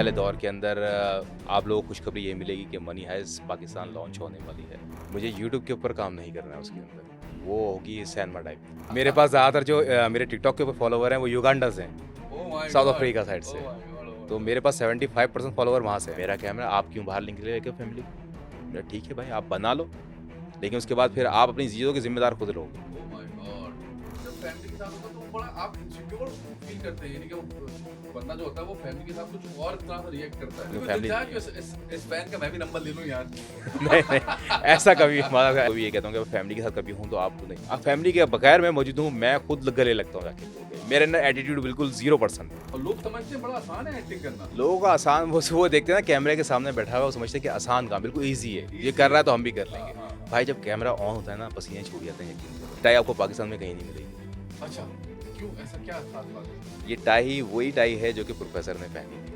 वाले दौर के अंदर आप लोगों को खुशखबरी ये मिलेगी कि मनी हाइस्ट पाकिस्तान लॉन्च होने वाली है। मुझे यूट्यूब के ऊपर काम नहीं करना है उसके अंदर, वो होगी सैनमा टाइप। मेरे पास ज़्यादातर जो मेरे टिकटॉक के ऊपर फॉलोवर हैं वो युगांडा से हैं, oh my south god! Africa side oh से। My god! ओह तो माय मेरे गॉड! पास 75% फॉलोवर वहाँ से है। मेरा कैमरा आप क्यों बाहर निकले लेके फैमिली को? मेरा ठीक है भाई, आप बना लो, लेकिन उसके बाद फिर आप अपनी चीज़ों के ज़िम्मेदार खुद रहोगे। Oh my God! जब फैमिली के साथ होता है तो बड़ा आप इनसिक्योर फील करते हैं, यानी कि वो बंदा जो होता है वो फैमिली के साथ कुछ और तरह से रिएक्ट करता है। जो तो फैमिली दिल चाहा कि इस फैन का मैं भी नंबर ले लूं यार। नहीं, नहीं, ऐसा कभी हमारा कभी ये कहता हूँ कि फैमिली के साथ कभी हूँ तो आप तो नहीं। फैमिली के बगैर मैं मौजूद हूँ, मैं खुद गले लगता हूँ जाके। मेरे अंदर एटीट्यूड बिल्कुल 0%। और लोग समझते हैं बड़ा आसान है एक्टिंग करना। लोगों का आसान वो देखते हैं ना कैमरे के सामने बैठा हुआ है, वो समझते हैं कि आसान काम बिल्कुल ईज़ी है। ये कर रहा है तो हम भी कर लेंगे। हाँ, हाँ। भाई जब कैमरा ऑन होता है ना, पसीने छूट जाते हैं यकीन करो। टाई आपको पाकिस्तान में कहीं नहीं मिलेगी। अच्छा, क्यों ऐसा क्या खास बात है? ये टाई वही टाई है जो कि प्रोफेसर ने पहनी थी।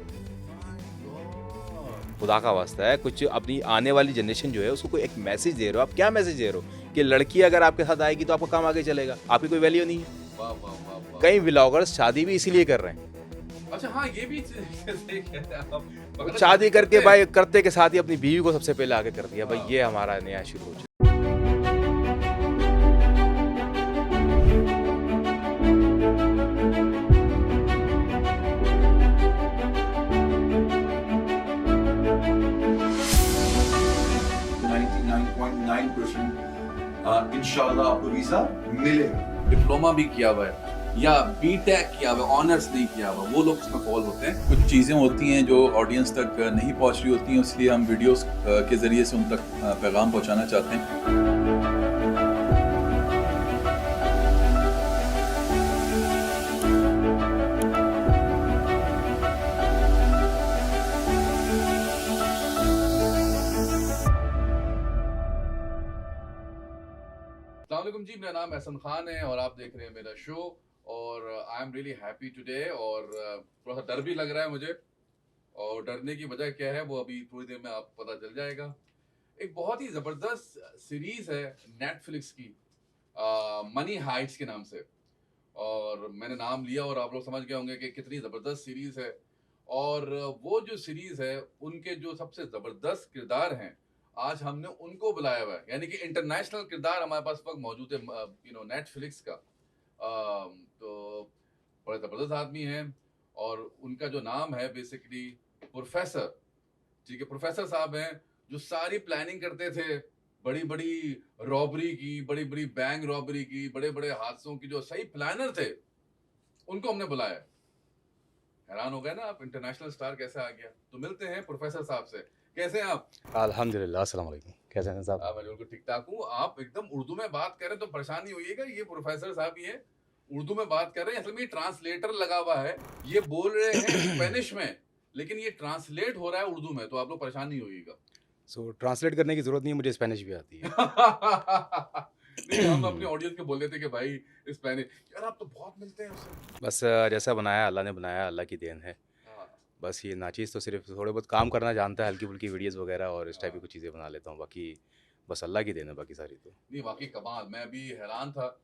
गॉड! खुदा का वास्ता है, कुछ अपनी आने वाली जनरेशन जो है उसको कोई एक मैसेज दे रहे हो। आप क्या मैसेज दे रहे हो कि लड़की अगर आपके साथ आएगी तो आपका काम आगे चलेगा, आपकी कोई वैल्यू नहीं है। वाह, वाह, वाह, वाह! कई व्लॉगर्स शादी भी इसीलिए कर रहे हैं। अच्छा हाँ, ये भी सही कहते हैं आप। मगर शादी करके करते भाई करते के साथ ही अपनी बीवी को सबसे पहले आगे कर दिया। भाई हाँ। ये हमारा नया शुरू हो चुका। 99.9% इंशाल्लाह आपको वीजा मिलेगा। डिप्लोमा भी किया हुआ है या बीटेक किया हुआ है, ऑनर्स नहीं किया हुआ, वो लोग इसमें फॉल होते हैं। कुछ चीज़ें होती हैं जो ऑडियंस तक नहीं पहुंच रही होती हैं, इसलिए हम वीडियोस के ज़रिए से उन तक पैगाम पहुंचाना चाहते हैं। अस्सलाम वालेकुम जी, मेरा नाम एहसन खान है और आप देख रहे हैं मेरा शो। और I am really happy today और थोड़ा सा डर भी लग रहा है मुझे, और डरने की वजह क्या है वो अभी थोड़ी देर में आप पता चल जाएगा। एक बहुत ही ज़बरदस्त सीरीज़ है नेटफ्लिक्स की, मनी हाइट्स के नाम से। और मैंने नाम लिया और आप लोग समझ गए होंगे कि कितनी ज़बरदस्त सीरीज़ है। और वो जो सीरीज़ है उनके जो सबसे ज़बरदस्त किरदार हैं, आज हमने उनको बुलाया हुआ है, यानी कि इंटरनेशनल किरदार हमारे पास वक्त मौजूद है नेटफ्लिक्स का। तो बड़े ज़बरदस्त आदमी हैं और उनका जो नाम है बेसिकली प्रोफेसर। ठीक है, प्रोफेसर साहब हैं जो सारी प्लानिंग करते थे बड़ी बड़ी रॉबरी की, बड़ी बड़ी बैंक रॉबरी की, बड़े बड़े हादसों की, जो सही प्लानर थे उनको हमने बुलाया है। हैरान हो गए ना आप, इंटरनेशनल स्टार कैसे आ गया। तो मिलते हैं प्रोफेसर साहब से। कैसे हैं आप? अल्हम्दुलिल्लाह, अस्सलाम वालेकुम। कैसे हैं साहब? मैं बिल्कुल ठीक ठाक हूँ। आप एकदम उर्दू में बात कर रहे हैं तो परेशान नहीं होइएगा, ये प्रोफेसर साहब ही हैं, उर्दू में बात कर रहे हैं। असल में ये ट्रांसलेटर लगा हुआ है, ये बोल रहे हैं स्पेनिश में, लेकिन ये ट्रांसलेट हो रहा है उर्दू में, तो आप लोग परेशान नहीं होइएगा। सो ट्रांसलेट करने की ज़रूरत नहीं है, मुझे स्पेनिश भी आती है। नहीं, हम अपने ऑडियंस को बोल देते कि भाई स्पेनिश, यार आप तो बहुत मिलते हैं उससे। बस जैसा बनाया अल्लाह ने बनाया, अल्लाह की देन है। हाँ, बस ये नाचीज़ तो सिर्फ़ थोड़े बहुत काम करना जानता है, हल्की-फुल्की वीडियोज़ वगैरह और इस टाइप की हाँ। कुछ चीज़ें बना लेता हूँ। बाकी बस अल्लाह की देन है, बाकी सारी तो। नहीं वाकई कमाल। मैं अभी हैरान था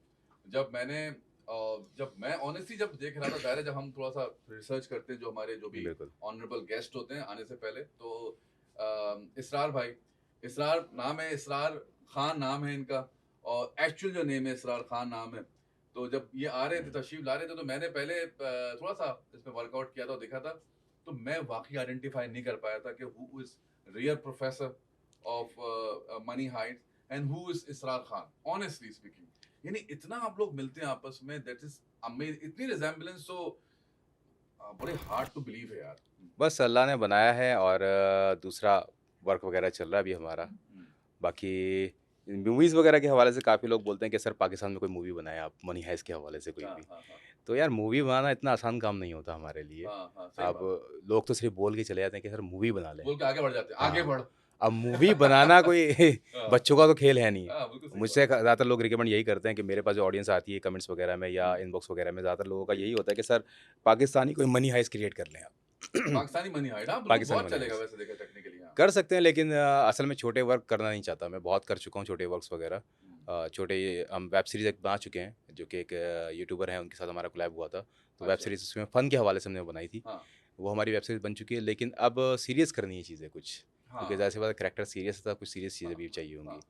जब मैंने जब मैं ऑनेस्टली जब देख रहा था, ज़ाहिर है जब हम थोड़ा सा रिसर्च करते हैं जो हमारे जो भी बिल्कुल। ऑनरेबल गेस्ट होते हैं आने से पहले, तो इसरार भाई, इसरार नाम है, इसरार खान नाम है इनका, और एक्चुअल जो नेम है इसरार खान नाम है। तो जब ये आ रहे थे, तशरीफ ला रहे थे, तो मैंने पहले थोड़ा सा इसमें वर्कआउट किया था और देखा था, तो मैं वाकई आइडेंटिफाई नहीं कर पाया था कि who is real professor of money height and who is Israr Khan, honestly speaking. यानी इतना आप लोग मिलते हैं आपस में, दैट इज अमेजिंग, इतनी रिजेम्बलेंस। तो बड़े हार्ड टू बिलीव है यार। बस अल्लाह ने बनाया है और दूसरा वर्क वगैरह चल रहा है अभी हमारा। बाकी मूवीज़ वगैरह के हवाले से काफ़ी लोग बोलते हैं कि सर पाकिस्तान में कोई मूवी बनाएँ आप, मनी हाइस्ट के हवाले से कोई हाँ, भी। हाँ, हाँ, तो यार मूवी बनाना इतना आसान काम नहीं होता हमारे लिए। हाँ, हाँ, सही अब बात है। लोग तो सिर्फ़ बोल के चले जाते हैं कि सर मूवी बना लें। बोल के आगे बढ़ जाते हैं, आगे हाँ, बढ़। अब मूवी बनाना कोई हाँ, बच्चों का तो खेल है नहीं। हाँ, बिल्कुल सही मुझसे बात है। ज़्यादातर लोग रिकमेंड यही करते हैं कि मेरे पास जो ऑडियंस आती है कमेंट्स वगैरह में या हम्म। इनबॉक्स वगैरह में, ज़्यादातर लोगों का यही होता है कि सर पाकिस्तानी कोई मनी हाइस्ट क्रिएट कर लें आप। पाकिस्तानी मनी हाइट, हाँ बिल्कुल, पाकिस्तानी बहुत मनी चलेगा हाइस्ट वैसे देखा टेक्निकली। हाँ। कर सकते हैं, लेकिन असल में छोटे वर्क करना नहीं चाहता मैं। बहुत कर चुका हूँ छोटे वर्क्स वगैरह। छोटे हम वेब सीरीज़ एक बना चुके हैं जो कि एक यूट्यूबर हैं, उनके साथ हमारा कोलैब हुआ था। तो वेब अच्छा। सीरीज़ उसमें फ़न के हवाले से हमने बनाई थी। हाँ। वो हमारी वेब सीरीज बन चुकी है, लेकिन अब सीरियस करनी है चीज़ें कुछ, क्योंकि ज़ाहिर सी बात है करेक्टर सीरियस था, कुछ सीरियस चीज़ें भी चाहिए होंगी।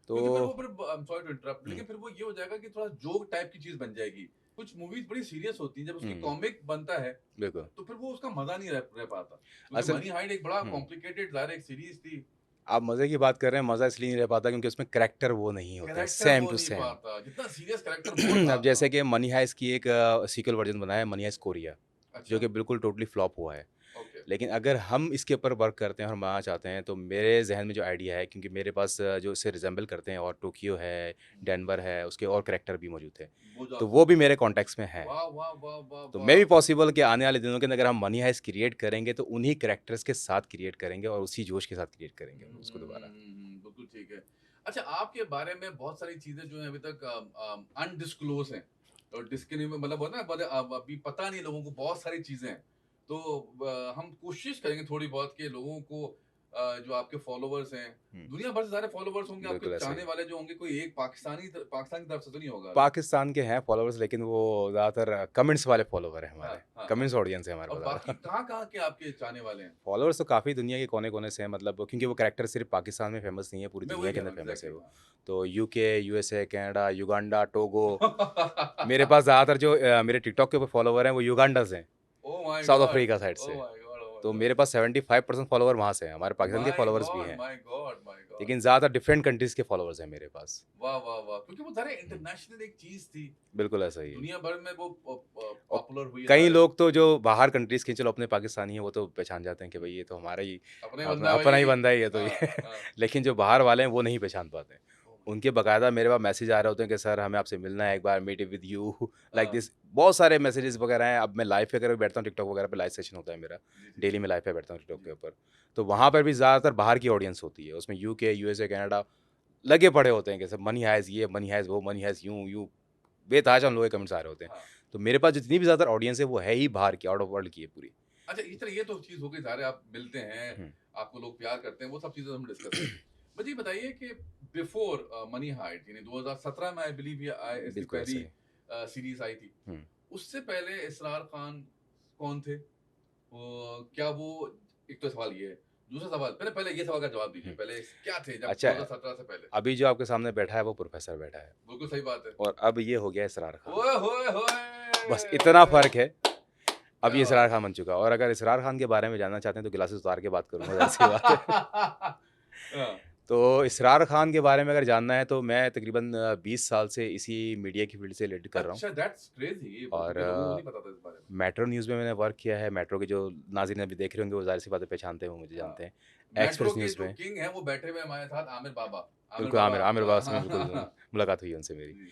क्योंकि फिर तो वो फिर सॉरी टू इंटरप्ट, लेकिन फिर वो ये हो जाएगा कि थोड़ा जोक टाइप की चीज बन जाएगी। कुछ मूवीज बड़ी सीरियस होती हैं, जब उसकी कॉमिक बनता है बिल्कुल। तो फिर वो उसका मजा नहीं रह पाता, क्योंकि असल मनी हाइट एक बड़ा हुँ। कॉम्प्लिकेटेड ज़ाहिर एक सीरीज थी। आप मज़े की बात कर रहे हैं, मज़ा इसलिए नहीं रह पाता क्योंकि उसमें करैक्टर वो नहीं होते हैं, कैरेक्टर सेम वो टू नहीं सेम। पाता, जितना सीरियस कैरेक्टर वो था अब जैसे कि मनी हाइस्ट की एक सीक्वल वर्ज़न बना है, मनी हाइस्ट कोरिया, जो अच्छा, कि बिल्कुल टोटली फ्लॉप हुआ है। ओके। लेकिन अगर हम इसके ऊपर वर्क करते हैं और हम बनाना चाहते हैं, तो मेरे ज़हन में जो आइडिया है, क्योंकि मेरे पास जो इसे रिज़ेम्बल करते हैं और टोक्यो है, डेनवर है, उसके और करैक्टर भी मौजूद थे। वो जो तो आप वो भी मेरे कॉन्टेक्ट्स में हैं। वाह वाह वाह वाह तो मैं वाह। भी पॉसिबल कि आने वाले दिनों के अंदर अगर हम मनी हाइस्ट क्रिएट करेंगे, तो उन्हीं करैक्टर्स के साथ क्रिएट करेंगे और उसी जोश के साथ क्रिएट करेंगे उसको दोबारा। बिल्कुल ठीक है। अच्छा, आपके बारे में बहुत सारी चीज़ें जो हैं अभी तक अनडिस्क्लोज़ हैं, और डिस्कनी में मतलब होता है ना, अब अभी पता नहीं लोगों को बहुत सारी चीज़ें हैं। तो हम कोशिश करेंगे थोड़ी बहुत कि लोगों को जो आपके फॉलोवर्स हैं, हुँ, दुनिया भर से सारे फॉलोवर्स होंगे, आपके बिल्कुल ऐसा ही चाहने है। वाले जो होंगे, कोई एक पाकिस्तान की तरफ से तो नहीं होगा ना? पाकिस्तान के हैं फॉलोवर्स, लेकिन वो ज़्यादातर कमेंट्स वाले फॉलोवर हैं हाँ, हमारे। हाँ, हाँ। कमेंट्स ऑडियंस है हमारे और पास बाकी ज़्यादा। कहाँ-कहाँ के आपके चाहने वाले हैं? फॉलोवर्स तो काफ़ी दुनिया के कोने-कोने से हैं, मतलब क्योंकि वो कैरेक्टर सिर्फ़ पाकिस्तान में फ़ेमस नहीं है, पूरी मैं दुनिया वही के कह रहा अंदर हूँ फ़ेमस है एग्ज़ैक्टली, वो। हाँ। तो UK, USA, Canada, Uganda, Togo, मेरे पास ज़्यादातर जो मेरे टिकटॉक के ऊपर फॉलोवर हैं, वो युगांडाज़ हैं, oh my south god! Africa side oh से। My god! ओह माय तो गॉड! मेरे पास 75% फॉलोवर वहाँ से हैं, हमारे पाकिस्तान के माय फॉलोवर्स भी गॉड! हैं, माय गॉड! My God! लेकिन ज़्यादातर डिफरेंट कंट्रीज़ के फॉलोवर्स हैं मेरे पास। वाह, वाह, वाह! क्योंकि वो ज़ाहिर है हुँ, इंटरनेशनल एक चीज़ थी। बिल्कुल ऐसा ही है। दुनिया भर में वो और पॉपुलर हुई है कई ज़ाहिर है। लोग तो जो बाहर कंट्रीज़ के, चलो अपने पाकिस्तानी हैं, वो तो पहचान जाते हैं कि भई ये तो हमारा ही अपना ही अपना बंदा है अपना ही भाई। बंदा ही है तो हाँ, ये। हाँ। लेकिन जो बाहर वाले हैं वो नहीं पहचान पाते हैं। ओह माय उनके बाकायदा मेरे पास मैसेज आ रहे होते हैं कि सर हमें आपसे मिलना है एक बार, मीट विद यू लाइक हाँ, दिस। बहुत सारे मैसेजेस वगैरह हैं। अब मैं लाइव पे अगर बैठता हूँ टिकटॉक वगैरह पे, लाइव सेशन होता है मेरा, जी, जी, डेली मैं लाइव पे बैठता हूँ टिकटॉक के जी। ऊपर। तो वहाँ पर भी ज़्यादातर बाहर की ऑडियंस होती है, उसमें यूके, यूएसए, कनाडा लगे पड़े होते हैं कि सब मनी हाइज़ ये, मनी हाइज़ वो, मनी हाइज़ यूँ यूँ, बेतहाशा हम लोगों के कमेंट्स आ रहे होते हैं। हाँ। तो मेरे पास जितनी भी ज़्यादा ऑडियंस है वो है ही बाहर की, आउट ऑफ वर्ल्ड की है पूरी। अच्छा, इस तरह ये तो चीज़ हो गई, ज़ाहिर है आप मिलते हैं, हुँ, आपको लोग प्यार करते हैं, वो सब चीज़ें हम डिस्कस करेंगे। मुझे ये बताइए कि बिफोर मनी हाइस्ट, यानी 2017 में आई बिलीव ये इसकी बिल्कुल ऐसा पहली ही। सीरीज़ आई थी। हुँ। उससे पहले इसरार खान कौन थे? क्या वो, एक तो सवाल ये है। दूसरा सवाल, पहले पहले ये सवाल का जवाब दीजिए। हुँ। पहले क्या थे जब अच्छा, 2017 से पहले? अभी जो आपके सामने बैठा है वो प्रोफ़ेसर बैठा है, बिल्कुल सही बात है। और अब ये हो गया इसरार खान। ओए होए बस इतना होए! फ़र्क है, अब क्या ये बात इसरार है! खान बन चुका है। और अगर इसरार खान के बारे में जानना चाहते हैं तो ग्लासेस उतार के बात करूँगा, ज़ाहिर-सी बात है। हाँ। तो इसरार खान के बारे में अगर जानना है तो मैं तकरीबन 20 साल से इसी मीडिया की फ़ील्ड से रिलेटेड कर रहा हूँ। अच्छा, दैट्स क्रेज़ी! और क्योंकि लोगों को नहीं पता था इस बारे में। मेट्रो न्यूज़ में मैंने वर्क किया है। मेट्रो के जो नाज़रीन अभी देख रहे होंगे वो ज़ाहिर-सी बात है पहचानते हैं, वो मुझे हाँ। जानते हैं। मेट्रो एक्सप्रेस के न्यूज़ जो में किंग हैं वो बैठे हुए हैं हमारे साथ, आमिर बाबा। आमिर बिल्कुल बाबा आमिर बाबा से मैं हाँ, हाँ, बिल्कुल हाँ। मुलाकात हुई है उनसे मेरी। जी,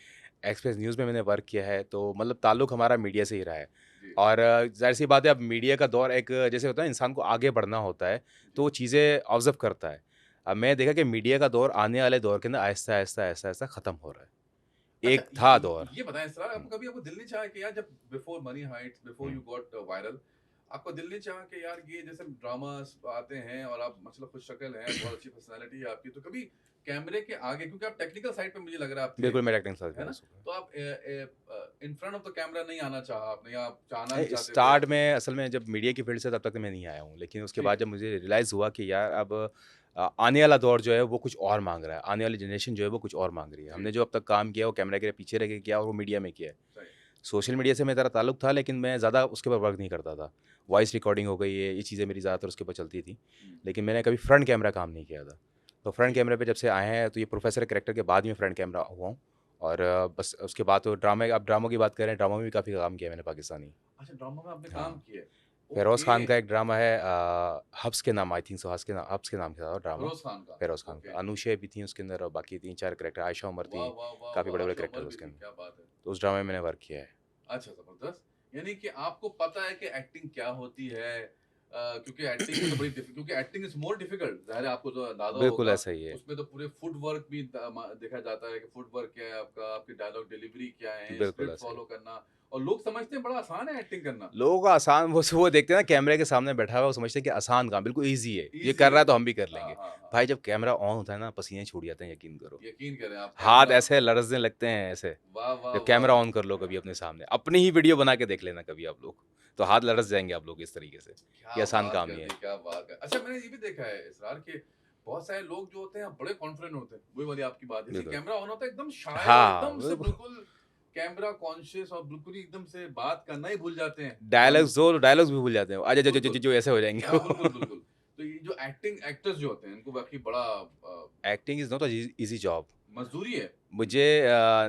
एक्सप्रेस न्यूज़ में मैंने वर्क किया है, तो मतलब ताल्लुक हमारा मीडिया से ही रहा है। जी, और ज़ाहिर-सी बात है, अब मीडिया का दौर एक जैसे होता है, इंसान को आगे बढ़ना होता है, तो जी। वो चीज़ें ऑब्ज़र्व करता है। अब मैं देखा कि मीडिया का दौर आने वाले दौर के अंदर आहिस्ता-आहिस्ता ख़त्म हो रहा है। अच्छा, एक था दौर। ये बताएँ इसरार, हुँ, आपको कभी आपको दिल नहीं चाहा कि यार, जब before money Heights, before hmm, you got viral, आपको दिल नहीं चाहा कि यार ये जैसे ड्रामास आते हैं और आप मतलब खुश शक्ल हैं, बहुत अच्छी पर्सनैलिटी है आपकी, तो कभी कैमरे के आगे, क्योंकि आप टेक्निकल साइड पे मुझे लग रहा है आप थे, बिल्कुल मेरा एक्टिंग साथ है में ना? हुआ। तो आप in front of the camera नहीं आना चाहा आपने, या आप चाहना नहीं चाहते थे? स्टार्ट में असल में जब मीडिया की फील्ड से, तब तक तो मैं नहीं आया हूँ। लेकिन उसके ठीक बाद है। जब मुझे रियलाइज़ हुआ कि यार अब आने वाला दौर जो है वो कुछ और माँग रहा है। आने वाली जनरेशन जो है वो कुछ और माँग रही है। जी, हमने जो अब तक काम किया वो कैमरा के पीछे रह के किया और वो मीडिया में किया है। सही। सोशल मीडिया से मेरा ताल्लुक था, लेकिन मैं ज़्यादा उसके ऊपर वर्क नहीं करता था। वॉइस रिकॉर्डिंग हो गई है, ये चीज़ें मेरी ज़्यादातर उसके ऊपर चलती थी। हुँ, लेकिन मैंने कभी फ्रंट कैमरा काम नहीं किया था। तो फ्रंट ठीक है। कैमरे पे जब से आए हैं, तो ये प्रोफ़ेसर कैरेक्टर के बाद ही मैं फ्रंट कैमरा हुआ हूँ। और बस उसके बाद तो ड्रामे, अब ड्रामों की बात करें, ड्रामा में भी काफ़ी काम किया है मैंने पाकिस्तानी। अच्छा, ड्रामा में आपने काम हाँ। किया है। फ़ेरोज़ ओके, ख़ान का एक ड्रामा है, हब्स के नाम, आई थिंक सो, हब्स के नाम से था ड्रामा। फिरोज़ खान का। फ़ेरोज़ ख़ान ओके। का। अनुशे भी थी उसके अंदर और बाकी 3-4 कैरेक्टर, आयशा उमर वाह, थी, वाह, वाह, काफ़ी वाह! बड़े-बड़े आशा कैरेक्टर थे उमर भी उसके थी, अंदर। क्या बात है। तो उस ड्रामे में मैंने वर्क किया है। अच्छा, ज़बरदस्त। यानी कि आपको पता है कि एक्टिंग क्या होती है, क्योंकि एक्टिंग तो बड़ी क्योंकि एक्टिंग इज़ मोर डिफिकल्ट, ज़ाहिर है आपको तो अंदाज़ा बिल्कुल होगा। ऐसा ही है। उसमें तो पूरे फुट वर्क भी देखा जाता है कि फुट वर्क क्या है आपका, आपकी डायलॉग डिलीवरी क्या है, बिल्कुल स्क्रिप्ट ऐसा ही फ़ॉलो है। करना, और लोग समझते हैं बड़ा आसान है एक्टिंग करना। लोगों को आसान, वो देखते हैं ना कैमरे के सामने बैठा हुआ है, वो समझते हैं कि आसान काम, बिल्कुल ईज़ी है। ये ईज़ी कर रहा है। है तो हम भी कर हाँ, लेंगे। हाँ, हाँ। भाई जब कैमरा ऑन होता है ना, पसीने छूट जाते हैं, यकीन करो। यकीन करें आप हाथ कैमरा। ऐसे लरज़ने लगते हैं ऐसे। वाह, वाह, जब वाह! कैमरा ऑन कर लो कभी अपने सामने, अपनी ही वीडियो बना के देख लेना कभी आप लोग। तो हाथ लड़स जाएंगे आप लोग इस तरीके से। क्या ये आसान बात काम कर नहीं है। दी, क्या बात कर। अच्छा, मैंने ये भी देखा है इसरार के बहुत सारे लोग जो होते हैं बड़े कॉन्फिडेंट होते हैं, वही वाली आपकी बात है, जैसे बिल्कुल। कैमरा ऑन होता है एकदम शाय और हाँ, एकदम से बिल्कुल कैमरा कॉन्शियस और बिल्कुल ही एकदम से बात करना ही भूल जाते हैं। डायलॉग्स भी भूल जाते हैं। आजा जो जो जो जो ऐसे हो जाएंगे हाँ, वो। बिल्कुल, बिल्कुल। तो ये जो एक्टर्स जो होते हैं इनको वाक़ई बड़ा acting is not a easy job. मज़दूरी है। मुझे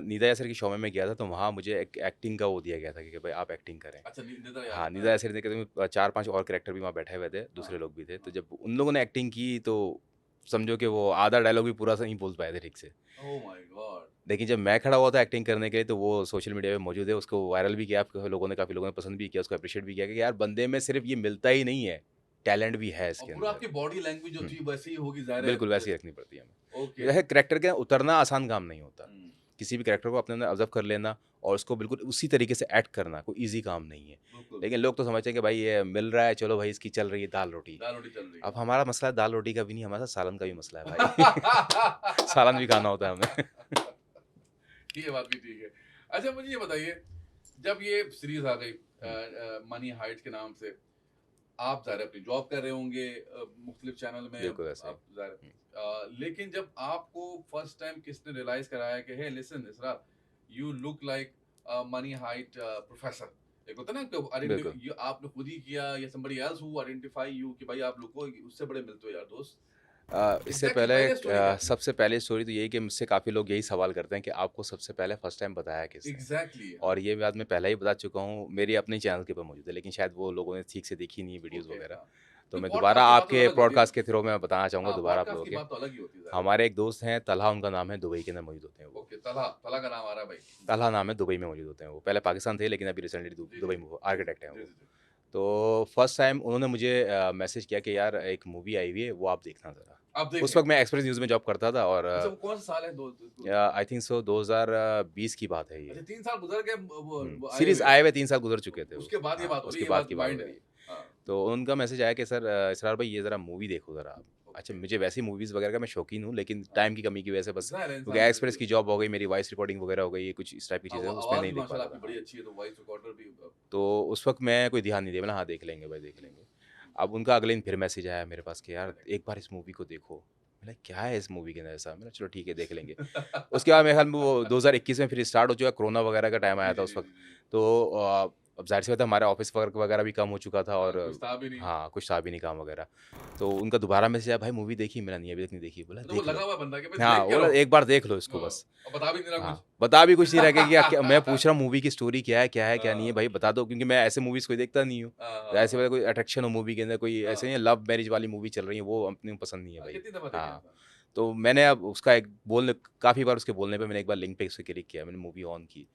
निदा यासर की शो में मैं गया था, तो वहाँ मुझे एक एक्टिंग का वो दिया गया था कि भाई आप एक्टिंग करें। अच्छा, निदा यार, हाँ, निदा यासर ने कहते 4-5 और कैरेक्टर भी वहाँ बैठे हुए थे, दूसरे हाँ, लोग भी थे। तो हाँ। जब उन लोगों ने एक्टिंग की तो समझो कि वो आधा डायलॉग भी पूरा नहीं बोल पाए थे ठीक से। Oh my God! लेकिन जब मैं खड़ा हुआ था एक्टिंग करने के लिए, तो वो सोशल मीडिया पे मौजूद है, उसको वायरल भी किया, काफ़ी लोगों ने पसंद भी किया, उसको एप्रिशिएट भी किया कि यार बंदे में सिर्फ़ ये मिलता ही नहीं है, टैलेंट भी है और इसके पूरा अंदर। आपकी बॉडी लैंग्वेज जो हुँ, थी वैसे ही होगी, ज़ाहिर है। बिल्कुल वैसे ही रखनी पड़ती है हमें। ओके। वैसे कैरेक्टर के उतरना आसान काम नहीं होता। हुँ, किसी भी कैरेक्टर को अपने अंदर ऑब्ज़र्व कर लेना और उसको बिल्कुल उसी तरीके से एक्ट करना कोई ईज़ी काम नहीं है। बिल्कुल। लेकिन लोग तो समझते हैं कि भाई ये मिल रहा है, चलो भाई इसकी चल रही है दाल-रोटी। दाल-रोटी चल रही अब है। हमारा मसला दाल-रोटी का भी नहीं, हमारा सालन का भी मसला है भाई। सालन भी खाना होता है हमें। ये बात भी ठीक है। अच्छा, मुझे ये बताइए, जब ये सीरीज़ आ गई मनी हाइट्स के नाम से, आप ज़ाहिर है अपनी जॉब कर रहे होंगे मुख्तलिफ चैनल में, बिल्कुल ऐसे ही। आप ज़ाहिर लेकिन जब आपको फर्स्ट टाइम किसने रियलाइज़ कराया कि hey listen Israr, you look like money height professor. एक होता है ना कि बिल्कुल। ये आपने खुद ही किया या somebody else who identify you कि भाई आप लोग को उससे बड़े मिलते हो यार दोस्त। इससे Exactly, पहले पहले स्टोरी क्या थी? सबसे पहले स्टोरी तो यही कि मुझसे काफ़ी लोग यही सवाल करते हैं कि आपको सबसे पहले फर्स्ट टाइम बताया किसने? एग्जैक्टली। और ये बात मैं पहले ही बता चुका हूँ, मेरे अपने चैनल के ऊपर मौजूद है, लेकिन शायद वो लोगों ने ठीक से देखी नहीं है वीडियोज़ ओके, वगैरह। हाँ। तो तो मैं दोबारा पॉडकास्ट की बात तो आपके अलग होती है ना। पॉडकास्ट के थ्रू मैं बताना चाहूँगा हाँ, दोबारा आप पॉडकास्ट लोगों की के। बात तो अलग ही होती है ज़ाहिर है। हमारे एक दोस्त हैं, तलहा उनका नाम है, दुबई के अंदर मौजूद होते हैं वो। ओके, तलहा तलहा का नाम आ रहा है भाई। तलहा नाम है, दुबई में मौजूद होते हैं वो। पहले पाकिस्तान थे, लेकिन अभी रिसेंटली जी, दुबई जी, में वो जी, आर्किटेक्ट हैं जी, वो। जी, जी। तो फर्स्ट टाइम उन्होंने मुझे मैसेज किया कि यार एक मूवी आई हुई है, वो आप देखना ज़रा। आप उस देखें। वक़्त मैं एक्सप्रेस न्यूज़ में जॉब करता था और अच्छा, वो कौन सा साल है? आई थिंक सो 2020 की बात है ये। अच्छा, 3 साल गुज़र गए वो आए सीरीज़ हुए। आए हुए 3 साल गुज़र चुके थे वो। उसके बाद ये हाँ, बात हो रही उसके है, ये बाद बात की बात हो माइंड रही है। है। हाँ, तो उनका मैसेज आया कि सर इसरार भाई ये ज़रा मूवी देखो ज़रा आप। अच्छा, ओके। मुझे वैसे मूवीज़ वगैरह का मैं शौकीन हूँ, लेकिन हाँ। टाइम की कमी की वजह से बस ज़ाहिर है क्योंकि इंसान एक्सप्रेस की जॉब हो गई, मेरी वॉइस रिकॉर्डिंग वगैरह हो गई, कुछ इस टाइप की चीज़ें उसमें आवाज़ नहीं भी देख माशाल्लाह पाता आपकी था। बड़ी हाँ। अच्छी है, तो वॉइस रिकॉर्डर भी तो उस वक़्त मैं कोई ध्यान नहीं दिया, मैंने हाँ देख लेंगे भाई, देख लेंगे। अब उनका अगले दिन फिर मैसेज आया मेरे पास कि यार एक बार इस मूवी को देखो। मैंने क्या है इस मूवी के अंदर ऐसा? मैंने चलो ठीक है देख लेंगे। उसके बाद मेरे ख़्याल में वो 2021 में फिर स्टार्ट हो चुका, कोरोना वगैरह का टाइम जी, आया था जी, उस जी, वक़्त। जी, जी। तो अब ज़ाहिर-सी बात है हमारा ऑफ़िस वर्क वगैरह भी कम हो चुका था हाँ, और कुछ था भी नहीं। हाँ, कुछ था भी नहीं काम वगैरह। तो उनका दोबारा मैसेज आया, भाई मूवी देखी? मैंने नहीं अभी तक नहीं देखी। बोला तो वो देख लगा लो। हुआ है बंदा कि बस हाँ, देख के बोला रहो। एक बार देख लो इसको हाँ, बस। और बता भी नहीं रहा हाँ, कुछ। बता भी कुछ नहीं रहा कि क्या मैं पूछ रहा हूँ मूवी की स्टोरी क्या है, क्या नहीं है? हाँ, भाई बता दो क्योंकि मैं ऐसे मूवीज़ कोई देखता नहीं हूँ। हाँ, ज़ाहिर-सी बात हाँ, है कोई अट्रैक्शन हो मूवी के अंदर, कोई ऐसे नहीं हाँ। है लव मैरिज वाली मूवी चल रही है, वो अपने को पसंद नहीं है हाँ, भाई। कितनी दफ़ा देखे हाँ, इंसान। तो मैंने अब उसका एक बोलने काफ़ी बार उसके बोलने पे मैंने एक बार लिंक पे उससे क्लिक किया, मैंने मूवी ऑन की।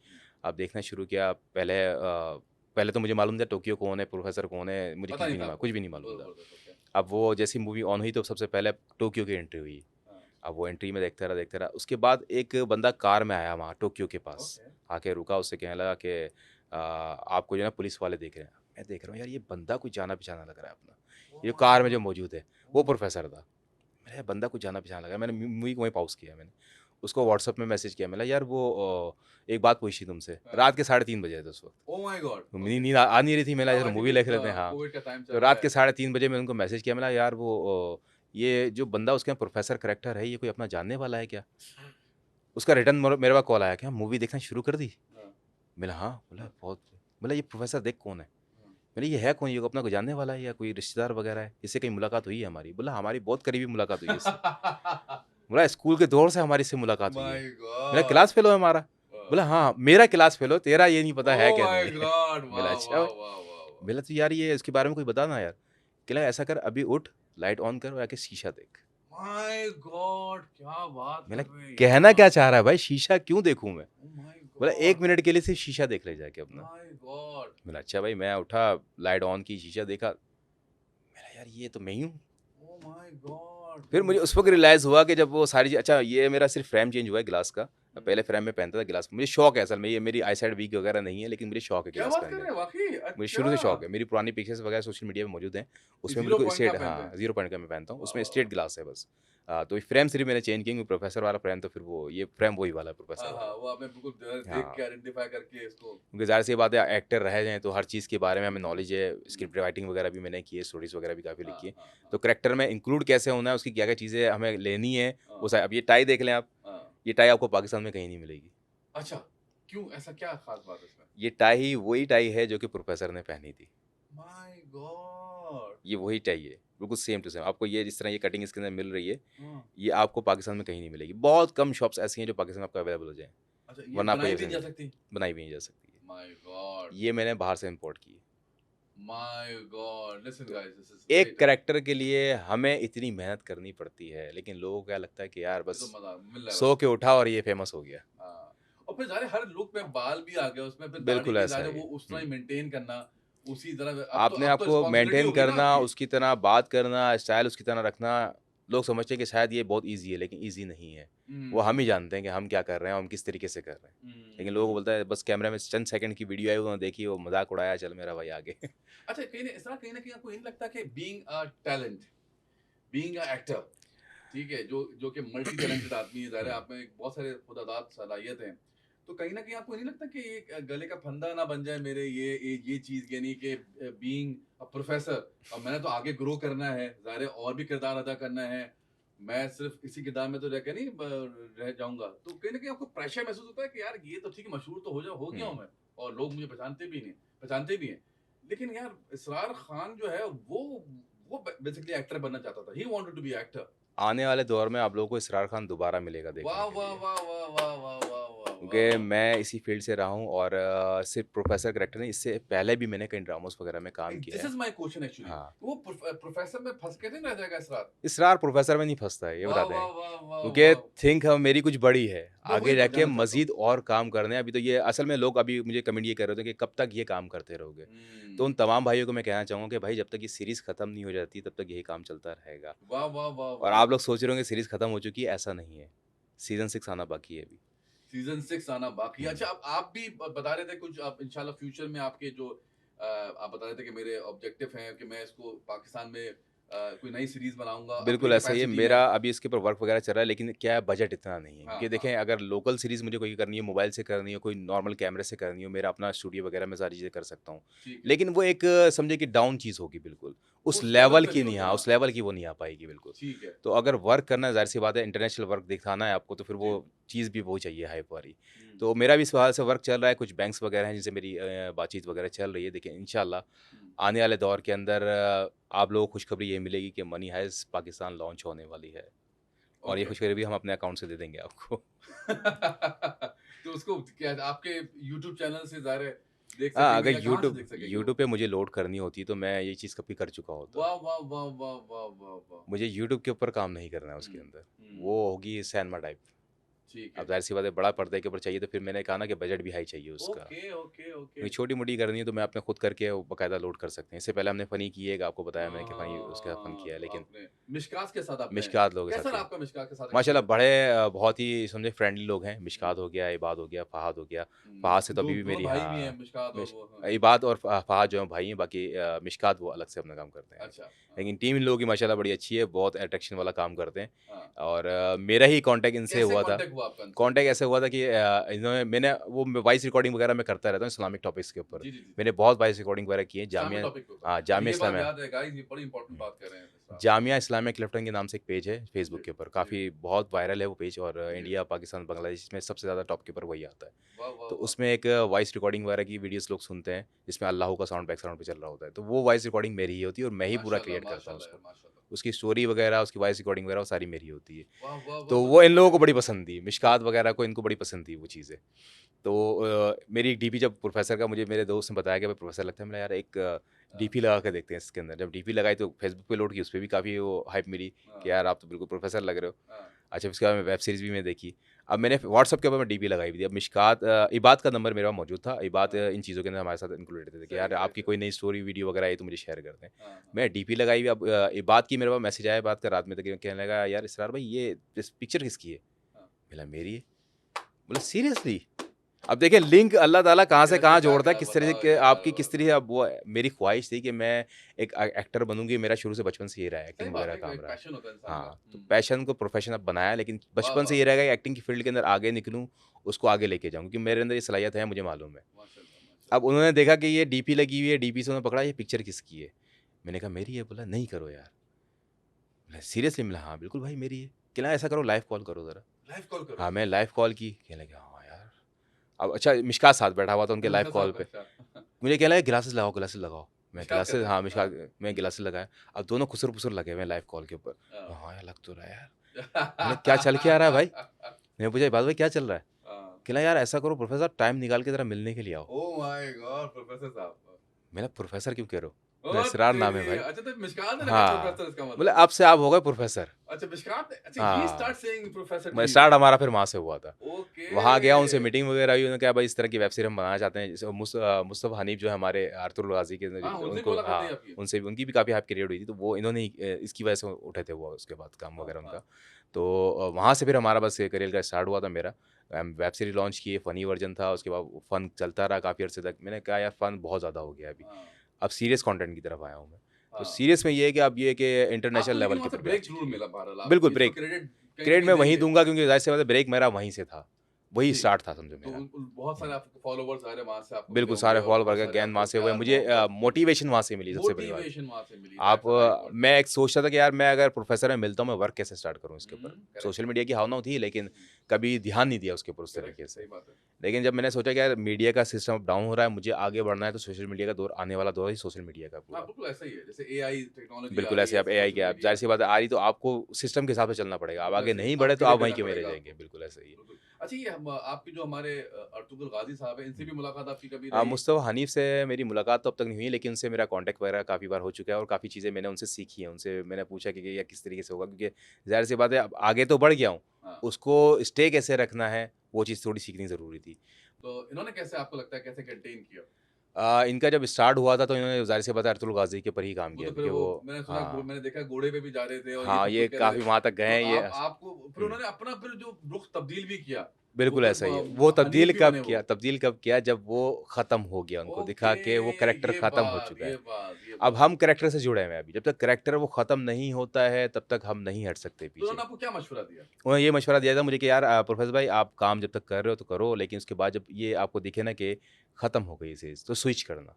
अब देखना शुरू किया, पहले तो मुझे मालूम था टोक्यो कौन है, प्रोफ़ेसर कौन है, मुझे पता नहीं था आपको? कुछ भी नहीं मालूम था। ओके। अब वो जैसे ही मूवी ऑन हुई तो सबसे पहले टोक्यो की एंट्री हुई। हाँ, अब वो एंट्री में देखता रहा। उसके बाद एक बंदा कार में आया वहाँ टोक्यो के पास, ओके। आके रुका, उससे कहने लगा कि आपको जो है ना पुलिस वाले देख रहे हैं। मैं देख रहा हूँ यार ये बंदा कुछ जाना-पहचाना लग रहा है अपना। ओह ये जो माय कार में जो गॉड! मौजूद है, वो प्रोफ़ेसर था। मैंने यार बंदा कुछ जाना-पहचाना लग रहा है। मैंने मूवी को वहीं पॉज़ किया मैंने। उसको व्हाट्सएप में मैसेज किया, मैंने यार वो एक बात पूछनी थी तुमसे। हाँ। रात के 3:30 बजे थे उस वक़्त। Oh my God! तो ओके। नींद आ नहीं रही थी, मैंने हाँ, यार आई थिंक मूवी देख लेते हैं। हाँ। कोविड का टाइम चल तो रहा रात है। के 3:30 बजे मैंने उनको मैसेज किया, मैंने यार वो ये जो बंदा उसके यहाँ प्रोफ़ेसर कैरेक्टर है, ये कोई अपना जानने वाला है क्या? उसका रिटर्न मेरे पास कॉल आया, क्या मूवी देखना शुरू कर दी? हाँ, मैंने हाँ, बोला हाँ, बहुत। बोला ये प्रोफ़ेसर देख कौन है? हाँ। मैंने ये है कौन? ये अपना कोई जानने वाला है या कोई रिश्तेदार वगैरह है? इससे कहीं मुलाकात हुई है हमारी? बोला हमारी बहुत करीबी मुलाकात हुई है इससे। बोला स्कूल के दौर से हमारी इससे मुलाकात हुई है। माय मेरा गॉड! क्लास फ़ेलो है हमारा। बोला हाँ, मेरा क्लास फ़ेलो, तेरा ये नहीं पता है ओह क्या माय नहीं है। गॉड! बोला वाह, अच्छा वाह, भाई। वाह, वाह, वाह! बोला तो यार ये इसके बारे में कोई बता ना यार। कहला ऐसा कर अभी उठ, लाइट ऑन कर और आके शीशा देख। My God! क्या बात मैंने कर रहे हैं कहना क्या यार! चाह रहा है भाई, शीशा क्यों देखूँ मैं? ओह माय बोला 1 गॉड! मिनट के लिए सिर्फ शीशा देख ले जाके अपना। My God! मैंने अच्छा भाई, मैं उठा, लाइट ऑन की, शीशा देखा। मैंने यार ये तो मैं ही हूँ। Oh my God! फिर मुझे उस वक़्त रियलाइज़ हुआ कि जब वो सारी अच्छा ये मेरा सिर्फ फ्रेम चेंज हुआ है ग्लास का, पहले फ्रेम में पहनता था गिलास, मुझे शौक है असल में, ये मेरी आई साइड वीक वगैरह नहीं है, लेकिन मुझे शौक है क्या गिलास बात कर पहनने रहे का। हैं वाकई? मुझे शुरू से शौक अच्छा, है, मेरी पुरानी पिक्चर्स वगैरह सोशल मीडिया पे मौजूद हैं, उसमें जीरो बिल्कुल पॉइंट का स्ट्रेट, पहनते हाँ हैं। 0 पॉइंट का मैं पहनता हूँ, उसमें वाह, स्ट्रेट गिलास है बस। तो फ्रेम सिर्फ मैंने चेंज किया, प्रोफेसर वाला फ्रेम, तो फिर वो ये फ्रेम वही वाला है, प्रोफेसर हाँ हाँ, वाला। वो आपने बिल्कुल देख के हाँ, आइडेंटिफाई करके इसको। क्योंकि ज़ाहिर सी बात है, एक्टर रहे जाएँ तो हर चीज़ के बारे में हमें नॉलेज है, स्क्रिप्ट राइटिंग वगैरह भी मैंने की है, स्टोरीज़ वगैरह भी काफ़ी हाँ लिखी है। हाँ तो हाँ करैक्टर में इंक्लूड कैसे होना है, उसकी क्या-क्या चीज़ें हमें लेनी है, वो हाँ सा अब ये टाई देख लें आप, हाँ। ये टाई आपको पाकिस्तान में कहीं नहीं मिलेगी। अच्छा, क्यों, ऐसा क्या खास बात है इसमें? ये टाई वही टाई है जो कि प्रोफेसर ने पहनी थी। My God. ये वही टाई है, बिल्कुल सेम टू सेम। आपको ये जिस तरह ये कटिंग इसके अंदर मिल रही है, हाँ, ये आपको पाकिस्तान में कहीं नहीं मिलेगी। बहुत कम शॉप्स ऐसी हैं जो पाकिस्तान में आपको अवेलेबल हो जाएँ, अच्छा, ये वरना आपको बनाई ये भी नहीं पसंद जा नहीं, सकती? बनाई भी नहीं जा सकती है। माय गॉड, ये मैंने बाहर से इम्पोर्ट की है। माय गॉड, लिसन तो गाइस, दिस इज एक वेट, करैक्टर के लिए हमें इतनी मेहनत करनी पड़ती है, लेकिन लोगों को क्या लगता है कि यार ये बस तो मजा मिल रहा है सो बस। के उठा और ये फेमस हो गया। हाँ, और फिर ज़ाहिर है हर लुक में बाल भी आ गए उसमें, फिर दाढ़ी बिल्कुल भी ऐसा ज़ाहिर है ही वो है। उस तरह ही मेंटेन करना, उसी तरह। आपने अब तो आपको रिस्पांसिबिलिटी मेंटेन हो गई ना करना, आपकी। उसकी तरह बात करना, स्टाइल उसकी तरह रखना, लोग समझते हैं कि शायद ये बहुत ईज़ी है, लेकिन ईज़ी नहीं है। वो हम ही हम्म जानते हैं कि हम क्या कर रहे हैं और हम किस तरीके से कर रहे हैं। लेकिन लोगों को हम्म। बोलता है बस कैमरे में चंद सेकंड की वीडियो आई, उन्होंने देखी, वो मज़ाक उड़ाया, चल मेरा भाई आगे। अच्छा, कहीं ना कहीं आपको ये नहीं लगता कि being a talent, being a actor, ठीक है, जो कि मल्टी टैलेंटेड आदमी है, ज़ाहिर है हुँ। आप में एक बहुत सारे खुदादाद सलाहियत हैं, तो कहीं ना कहीं आपको नहीं लगता कि एक गले का फंदा ना बन जाए मेरे ये चीज़, यानी कि बीइंग अ प्रोफेसर, और मैंने तो आगे ग्रो करना है, ज़ाहिर है और भी किरदार अदा करना है, मैं सिर्फ इसी किरदार में तो रह के नहीं रह जाऊंगा, तो कहीं ना कहीं आपको प्रेशर महसूस होता है कि यार ये तो ठीक है, मशहूर तो हो गया हुँ। हूँ मैं, और लोग मुझे पहचानते भी हैं, लेकिन यार इसरार खान जो है वो बेसिकली एक्टर बनना चाहता था, he wanted to be actor. आने वाले दौर में आप लोगों को इसरार खान दोबारा मिलेगा देखने वाह के वाह लिए। वाह वाह वाह वाह वाह वाह वाह क्योंकि वाह। मैं इसी फ़ील्ड से रहा हूँ और सिर्फ़ प्रोफ़ेसर कैरेक्टर नहीं, इससे पहले भी मैंने कई ड्रामास वगैरह में काम किया दिस है। इज माय क्वेश्चन एक्चुअली, हाँ, वो प्रोफेसर में फंस के नहीं रह जाएगा इसरार? इसरार प्रोफ़ेसर में नहीं फँसता है, ये वाह बताते वाह हैं। वाह वाह क्योंकि वाह। थिंक मेरी कुछ बड़ी है, मैं वही आगे जाके जानना चाहता हूँ। मज़ीद और काम करने हैं। अभी तो ये असल में लोग अभी मुझे कमेंट ये कर रहे थे कि कब तक ये काम करते रहोगे? तो उन हम्म। तमाम भाइयों को मैं कहना चाहूँगा कि भाई जब तक ये सीरीज़ ख़त्म नहीं हो जाती, तब तक यही काम चलता रहेगा। वाह वाह वाह और वाह। आप लोग सोच रहे होंगे सीरीज़ ख़त्म हो चुकी है, ऐसा नहीं है। सीज़न 6 आना बाकी है अभी। सीजन 6 आना बाकी है। हुँ। अच्छा, अब आप भी बता रहे थे कुछ, आप इंशाल्लाह फ्यूचर में आपके जो आप बता रहे थे कि मेरे ऑब्जेक्टिव हैं कि मैं इसको पाकिस्तान में कोई नई सीरीज बनाऊंगा अपनी बिल्कुल ऐसा ही है। कैपेसिटी में। मेरा अभी इसके ऊपर वर्क वगैरह चल रहा है, लेकिन क्या है बजट इतना नहीं है। हाँ क्योंकि हाँ। देखें अगर लोकल सीरीज़ मुझे कोई करनी है, मोबाइल से करनी हो, कोई नॉर्मल कैमरे से करनी हो, मेरा अपना स्टूडियो वगैरह में सारी चीज़ें कर सकता हूँ। ठीक है। लेकिन वो एक समझिए कि डाउन चीज़ होगी बिल्कुल। उस उस लेवल लेवल पे की नहीं नहीं, होगी, हाँ, हाँ। उस लेवल की वो नहीं आ पाएगी बिल्कुल। ठीक है। तो अगर वर्क करना है, ज़ाहिर-सी बात है इंटरनेशनल वर्क दिखाना है आपको, तो फिर वो जी। चीज़ भी वो चाहिए हाइप वाली। हम्म तो मेरा भी इस वजह से वर्क चल रहा है, कुछ बैंक्स वगैरह हैं जिनसे मेरी बातचीत वगैरह चल रही है। देखिए इंशाल्लाह हम्म। आने वाले दौर के अंदर आप लोगों को खुशखबरी ये मिलेगी कि मनी हाइस्ट पाकिस्तान लॉन्च होने वाली है। और ये ओके। खुशखबरी भी हम अपने अकाउंट से दे देंगे आपको। तो उसको क्या आपके यूट्यूब चैनल से ज़ाहिर है देख हाँ, सकेंगे, अगर या कहाँ से यूट्यूब देख सकेंगे वो? यूट्यूब पे मुझे लोड करनी होती तो मैं ये चीज़ कभी कर चुका होता। वाह वाह वाह वाह वाह वाह वाह। मुझे यूट्यूब के ऊपर काम नहीं करना है उसके हम्म अंदर। हम्म। वो होगी सिनेमा टाइप। ठीक अब है। ज़ाहिर-सी बात है बड़ा पर्दे के ऊपर चाहिए तो फिर मैंने कहा ना कि बजट भी हाई चाहिए उसका। Okay okay okay. क्योंकि छोटी-मोटी करनी है तो मैं अपने खुद करके वो बाकायदा लोड कर सकते हैं। इससे पहले हमने फ़नी की है, एक आपको बताया मैंने कि फ़नी उसके साथ फ़न किया है, तो लेकिन आपने मिशकात के साथ आपने, मिशकात लोगों के साथ कैसा रहा किया। आपका मिशकात के साथ माशाल्लाह एक्सपीरियंस? बड़े बहुत ही समझे फ्रेंडली लोग हैं। मिशकात हो गया, इबाद हो गया, फ़हाद हो गया। फ़हाद से तो दो अभी भी दोनों मेरी, भाई भी हैं, हाँ, मिशकात और मिश वो, हाँ। इबाद और फ़हाद जो हैं भाई हैं, बाकी मिशकात वो अलग से अपना काम करते हैं। अच्छा, हाँ, लेकिन टीम इन लोगों की माशाल्लाह बड़ी अच्छी है, बहुत अट्रैक्शन वाला काम करते हैं। हाँ। और मेरा ही कॉन्टैक्ट इनसे कैसे हुआ था। कॉन्टैक्ट हुआ आपका इनसे? कॉन्टैक्ट ऐसे हुआ था कि इन्होंने वो वॉइस रिकॉर्डिंग वगैरह मैं करता रहता हूँ इस्लामिक टॉपिक्स के ऊपर। जी, जी, जी। मैंने बहुत वॉइस रिकॉर्डिंग वगैरह की है इस्लामी जामिया, टॉपिक के ऊपर। हाँ, अब जामिया ये बात इस्लामिया। याद है गाइस, ये बड़ी इंपॉर्टेंट बात कर रहे हैं इसरार। जामिया इस्लामिया क्लिफ्टन के नाम से एक पेज है जी, फेसबुक के ऊपर, जी, काफ़ी बहुत वायरल है वो पेज, और जी। इंडिया, पाकिस्तान, बांग्लादेश में सबसे ज़्यादा टॉप के ऊपर वही आता है। वाह, वाह, तो वाह! उसमें एक वॉइस रिकॉर्डिंग वगैरह की वीडियोस लोग सुनते हैं, जिसमें अल्लाह का साउंड बैकग्राउंड पे चल रहा होता है। तो वो वॉइस रिकॉर्डिंग मेरी ही होती है और मैं ही पूरा माशाल्लाह, क्रिएट करता हूँ माशाल्लाह यार, उसको। माशाल्लाह। उसकी स्टोरी वगैरह, उसकी वॉइस रिकॉर्डिंग वगैरह वो सारी मेरी होती है। वाह, वाह, वाह! तो तो वो इन तो लोगों को बड़ी पसंद थी, मिशकात वगैरह को इनको बड़ी पसंद थी वो चीज़ें। तो मेरी एक डीपी जब प्रोफ़ेसर का मुझे मेरे दोस्त ने बताया कि भाई प्रोफ़ेसर लगता है, मैंने यार एक हाँ, डीपी लगा के देखते हैं इसके अंदर। जब डीपी लगाई तो फेसबुक पे लोड की, उसपे भी काफ़ी वो हाइप मिली कि हाँ, यार आप तो बिल्कुल प्रोफ़ेसर लग रहे हो। हाँ। अच्छा, उसके बाद में वेब सीरीज़ भी मैं देखी। अब मैंने व्हाट्सएप के ऊपर मैं डीपी लगाई हुई थी। अब मिशकात इबाद का नंबर मेरे पास मौजूद था। इबाद हाँ, इन चीज़ों के अंदर हमारे साथ इंक्लूड रहते थे कि सही, यार सही, आपकी सही। कोई नई स्टोरी वीडियो वगैरह आई तो मुझे शेयर कर दें। हाँ, हाँ। मैं डीपी लगाई हुई, अब इबाद की मेरे पास मैसेज आया, इबाद का रात में तकरीबन कहने लगा, यार इसरार भाई ये इस पिक्चर किसकी है? हाँ। मैं बोला मेरी है। बोला सीरियसली? अब देखिए लिंक अल्लाह ताला कहाँ से कैसे कहाँ क्या जोड़ता है, क्या किस तरह बताओ के यार, आपकी किस तरह अब वो मेरी ख्वाहिश थी कि मैं एक एक्टर बनूँगी, मेरा शुरू से बचपन से ये रहा है, सही एक्टिंग बात वगैरह है, काम एक रहा है। पैशन होता है इंसान का। हाँ, तो पैशन को प्रोफेशन अब बनाया, लेकिन वाह बचपन से वाह, ये रहेगा कि एक्टिंग की फील्ड के अंदर आगे निकलूँ, उसको आगे लेके जाऊँ, क्योंकि मेरे अंदर ये सलाहियत है, मुझे मालूम है। माशाल्लाह माशाल्लाह। अब उन्होंने देखा कि ये डीपी लगी हुई है, डीपी से उन्होंने पकड़ा, ये पिक्चर किसकी है? मैंने कहा मेरी है। बोला नहीं करो यार। बोला सीरियसली? मैंने हाँ बिल्कुल भाई मेरी है। कहना ऐसा करो लाइव कॉल करो ज़रा। लाइव कॉल करो। हाँ, मैं लाइव कॉल की। कहने लगे हाँ यार। अब अच्छा मिशकात साथ बैठा हुआ था उनके लाइव मिशकात कॉल साहब, पे। अच्छा। मुझे कहने लगे ग्लासेस लगाओ, ग्लासेस लगाओ। मैं मिशकात ग्लासेस कहते हैं, हाँ, मिशकात हाँ। मैं ग्लासेस लगाया। अब दोनों खुसर-पुसर लगे हुए हैं लाइव कॉल के ऊपर। हाँ। हाँ यार, लग तो रहा है यार। मैंने क्या चल क्या रहा है भाई? मैंने पूछा इबादत भाई क्या चल रहा है? हाँ। कहना यार ऐसा करो प्रोफेसर टाइम निकाल के ज़रा मिलने के लिए आओ। ओह माय गॉड, प्रोफेसर साहब। मैंने प्रोफेसर क्यों कह रहे हो? ओ नसरार नाम है तेरी, भाई। अच्छा तो मिशकात ने रखा हाँ, प्रोफेसर, इसका बोले मतलब। अब से आप हो गए प्रोफेसर। अच्छा मिशकात ने, अच्छा ही हाँ, स्टार्ट सेइंग प्रोफेसर टू मैं यू। स्टार्ट हमारा फिर वहाँ से हुआ था। ओके। वहाँ गया, उनसे मीटिंग वगैरह हुई, उन्होंने कहा भाई इस तरह की वेब सीरीज़ हम बनाना चाहते हैं। जैसे मुस्तफ़ा हनीफ जो है हमारे अरतुगरुल गाज़ी के हाँ, उनसे भी उनको मुलाकात नहीं हाँ, आपकी। उनसे भी उनकी भी काफ़ी हाइप क्रिएट हुई थी, तो वो इन्होंने ही इसकी वजह से उठे थे वो उसके बाद काम हाँ, वगैरह हाँ। उनका। तो वहाँ से फिर हमारा बस करियर का स्टार्ट हुआ था मेरा। वेब सीरीज़ लॉन्च की, फ़नी वर्ज़न था, उसके बाद फ़न चलता रहा काफ़ी अर्से तक। मैंने कहा यार फ़न बहुत ज़्यादा हो गया है अभी, हाँ, अब सीरियस कंटेंट की तरफ आया हूँ मैं। तो हाँ। सीरियस में ये है कि अब ये है कि इंटरनेशनल आपको लेकिन लेवल वहाँ के से ऊपर भी आ ब्रेक चुकी ज़रूर है। मिला बहरहाल, आप बिल्कुल इसको ब्रेक क्रेडिट कहीं न क्रेडिट कहीं मैं वहीं देंगे। दूँगा, क्योंकि ज़ाहिर-सी बात है ब्रेक मेरा वहीं से था। वही जी। स्टार्ट था समझो तो मेरा। बहुत सारे हुँ। आपके फॉलोवर्स सारे वहाँ से आपको मिले बिल्कुल, होंगे सारे और फॉल बहुत वगैरह सारे गेन आपको वहाँ से हुए। प्यार मुझे मोहब्बत, मोटिवेशन वहाँ से मिली सबसे बड़ी बात। मोटिवेशन वहाँ से मिली। आप दैट्स अ नाइस वर्ड। मैं एक सोचता था कि यार मैं अगर प्रोफ़ेसर में मिलता हूँ, मैं वर्क कैसे स्टार्ट करूँ इसके ऊपर? करेक्ट, सोशल मीडिया की भावना थी, लेकिन हुँ, कभी ध्यान नहीं दिया उसके ऊपर उस करेक्ट, तरीके से। सही बात है। लेकिन जब मैंने सोचा कि यार मीडिया का सिस्टम अब डाउन हो रहा है, मुझे आगे बढ़ना है, तो सोशल मीडिया का दौर आने वाला दौर ही सोशल मीडिया का हाँ, पूरा। बिल्कुल ऐसा ही है। जैसे एआई टेक्नोलॉजी आ बिल्कुल रही ऐसे है, अब ऐसे एआई सोशल क्या अब मीडिया ज़ाहिर-सी बात है आ रही, तो आपको सिस्टम के हिसाब से चलना पड़ेगा। आप आगे वैसे नहीं बढ़े तो अपग्रेड आप वहीं रहना के वहीं रह पड़ेगा जाएँगे। आपको। बिल्कुल ऐसे ही है। बिल्कुल। अच्छा ये हम आपके जो हमारे अर्तुगरुल गाज़ी साहब हैं, इनसे भी मुलाकात आपकी कभी हाँ, रही? मुस्तफ़ा हनीफ़ से मेरी मुलाकात तो अब तक नहीं हुई, लेकिन उनसे मेरा कॉन्टैक्ट वगैरह काफ़ी बार हो चुका है और काफ़ी चीज़ें मैंने उनसे सीखी हैं। उनसे मैंने पूछा कि ये किस तरीके से होगा, क्योंकि ज़ाहिर-सी बात है अब आगे तो बढ़ गया हूँ, हाँ। उसको स्टे कैसे रखना है, वो चीज़ थोड़ी सीखनी ज़रूरी थी। तो इन्होंने कैसे आपको लगता है कैसे कंटेन किया? इनका जब स्टार्ट हुआ था तो इन्होंने ज़ाहिर-सी बात है अरतुल गाज़ी के ऊपर ही काम वो किया, तो फिर क्योंकि वो वो मैंने सुना हाँ, मैंने देखा घोड़े पे भी जा रहे थे और ये हाँ, सब ये कुछ कर रहे काफ़ी थे। वहाँ तक गए तो हैं ये आपको फिर हुँ। उन्होंने अपना फिर जो रुख तब्दील भी किया, वो बिल्कुल फिर ऐसा ही है। वो हनीफ तब्दील भी कब बने किया वो। तब्दील कब किया जब वो ख़त्म हो गया, उनको ओके, दिखा के वो करैक्टर ख़त्म हो चुका है। ये बात, ये अब बात। हम करैक्टर से जुड़े हुए हैं अभी, जब तक करैक्टर वो ख़त्म नहीं होता है, तब तक हम नहीं हट सकते तो उन्होंने पीछे। आपको क्या मशवरा दिया? उन्होंने ये मशवरा दिया था मुझे कि यार प्रोफेसर भाई आप काम जब तक कर रहे हो तो करो, लेकिन उसके बाद जब ये आपको दिखे ना कि ख़त्म हो गई ये चीज़, तो स्विच करना,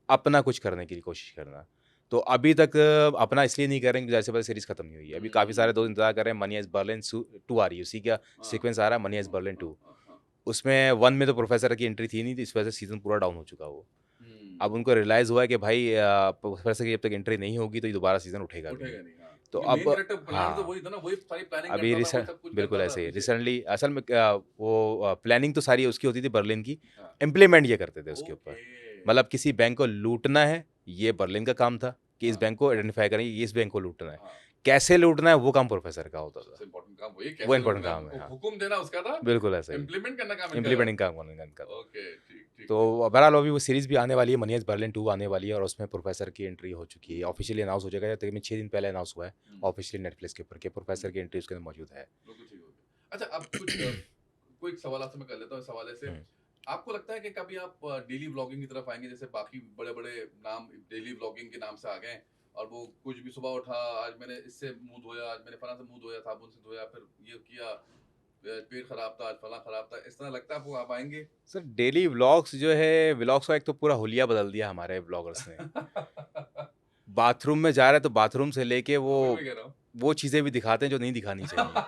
अपना कुछ करने की कोशिश करना। तो अभी तक अपना इसलिए नहीं कर रहे हैं क्योंकि ज़ाहिर-सी बात है सीरीज़ ख़त्म नहीं हुई है। अभी काफ़ी सारे दोस्त इंतज़ार कर रहे हैं, मनी हाइस्ट बर्लिन 2 आ रही है, उसी का हाँ, सीक्वेंस आ रहा है, मनी हाइस्ट हाँ, बर्लिन हाँ, 2। हाँ, हाँ। उसमें 1 में तो प्रोफेसर की एंट्री थी नहीं, तो इस वजह से सीज़न पूरा डाउन हो चुका वो। हुँ, अब उनको रियलाइज़ हुआ है कि भाई प्रोफेसर की जब तक एंट्री नहीं होगी तो ये दोबारा सीज़न उठेगा भी नहीं। उठेगा नहीं, हाँ। तो क्योंकि मेन अब कैरेक्टर प्लानर तो हाँ, वही था ना, वही सारी प्लानिंग अभी करता था, वही रिसेंट सब कुछ बिल्कुल करता था ऐसे ही पीछे। रिसेंटली असल में वो प्लानिंग तो सारी उसकी होती थी बर्लिन की, हाँ, इम्प्लीमेंट ये करते थे उसके ऊपर। ओके। मतलब किसी बैंक को लूटना है, ये बर्लिन का काम था कि इस हाँ, बैंक को आइडेंटिफ़ाई करें, ये इस बैंक को लूटना है। हाँ। कैसे लूटना है वो काम प्रोफेसर का होता था। सबसे इम्पोर्टेंट काम वही वो कैसे इम्पोर्टेंट लूटना है, काम है, हाँ। हुकुम देना उसका था, बिल्कुल ऐसा ही। इम्प्लीमेंट करना काम इनका था। इम्प्लीमेंटिंग काम करने का था। ओके, ठीक, ठीक, तो ठीक। बहरहाल अभी वो सीरीज़ भी आने वाली है, मनी हाइस्ट बर्लिन 2 आने वाली है और उसमें प्रोफेसर की एंट्री हो चुकी है। ऑफ़िशियली अनाउंस हो जाएगा, तकरीबन 6 दिन पहले अनाउंस हुआ है हुँ, ऑफ़िशियली नेटफ्लिक्स के ऊपर कि प्रोफेसर की एंट्री उसके अंदर मौजूद है। बिल्कुल ठीक हो गया। अच्छा अब कुछ कोई सवाल आपसे मैं कर लेता हूँ इस हवाले से। हुँ। आपको लगता है कि कभी आप डेली व्लॉगिंग की तरफ आएँगे जैसे बाकी बड़े-बड़े नाम डेली व्लॉगिंग के नाम से आ गए हैं और वो कुछ भी सुबह उठा, आज मैंने इससे मुँह धोया, आज मैंने फलाँ से मुँह धोया, साबुन से धोया, फिर ये किया, पेट खराब था, आज फलाँ खराब था। इस तरह लगता है आपको आप आएँगे? सर डेली व्लॉग्स जो है, व्लॉग्स का एक तो पूरा हुलिया बदल दिया हमारे व्लॉगर्स ने। बाथरूम में जा रहे हैं तो बाथरूम से लेके वही मैं कह रहा हूँ। वो चीज़ें भी दिखाते हैं जो नहीं दिखानी चाहिए।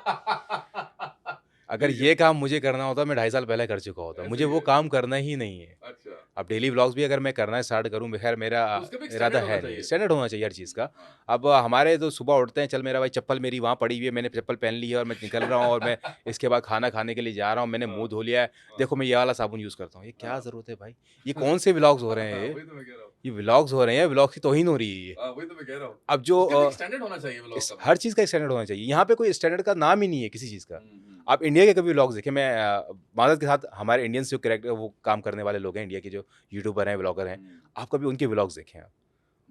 अगर ठीक है, ये काम मुझे करना होता मैं 2.5 साल पहले कर चुका होता। ऐसे मुझे ही वो है। काम करना ही नहीं है। अच्छा, अब डेली व्लॉग्स भी अगर मैं करना स्टार्ट करूँ, खैर मेरा तो उसका भी एक इरादा स्टैंडर्ड होना है नहीं, चाहिए। स्टैंडर्ड होना चाहिए हर चीज़ का। हाँ। अब हमारे तो सुबह उठते हैं, चल मेरा भाई चप्पल मेरी वहाँ पड़ी हुई है, मैंने चप्पल पहन ली है और मैं निकल रहा हूँ और मैं इसके बाद खाना खाने के लिए जा रहा हूँ, मैंने हाँ, मुँह धो लिया है, हाँ, देखो मैं ये वाला साबुन यूज़ करता हूँ। ये क्या हाँ। ज़रूरत है भाई? ये कौन से व्लॉग्स हो रहे हैं ये? वही तो मैं कह रहा हूँ। ये व्लॉग्स हो रहे हैं, व्लॉग्स की तौहीन हो रही है ये। हाँ, वही तो मैं कह रहा हूँ। अब जो उसका भी एक स्टैंडर्ड होना चाहिए व्लॉग इस का भी। हर चीज़ का एक स्टैंडर्ड होना चाहिए। यहाँ पे कोई स्टैंडर्ड का नाम ही नहीं है किसी चीज़ का। हुँ। आप इंडिया के कभी व्लॉग्स देखें, मैं माज़रत के साथ हमारे इंडियंस जो कैरेक्टर वो काम करने वाले लोग हैं, इंडिया के जो यूट्यूबर हैं, व्लॉगर हैं, हुँ, आप कभी उनके व्लॉग्स देखें आप।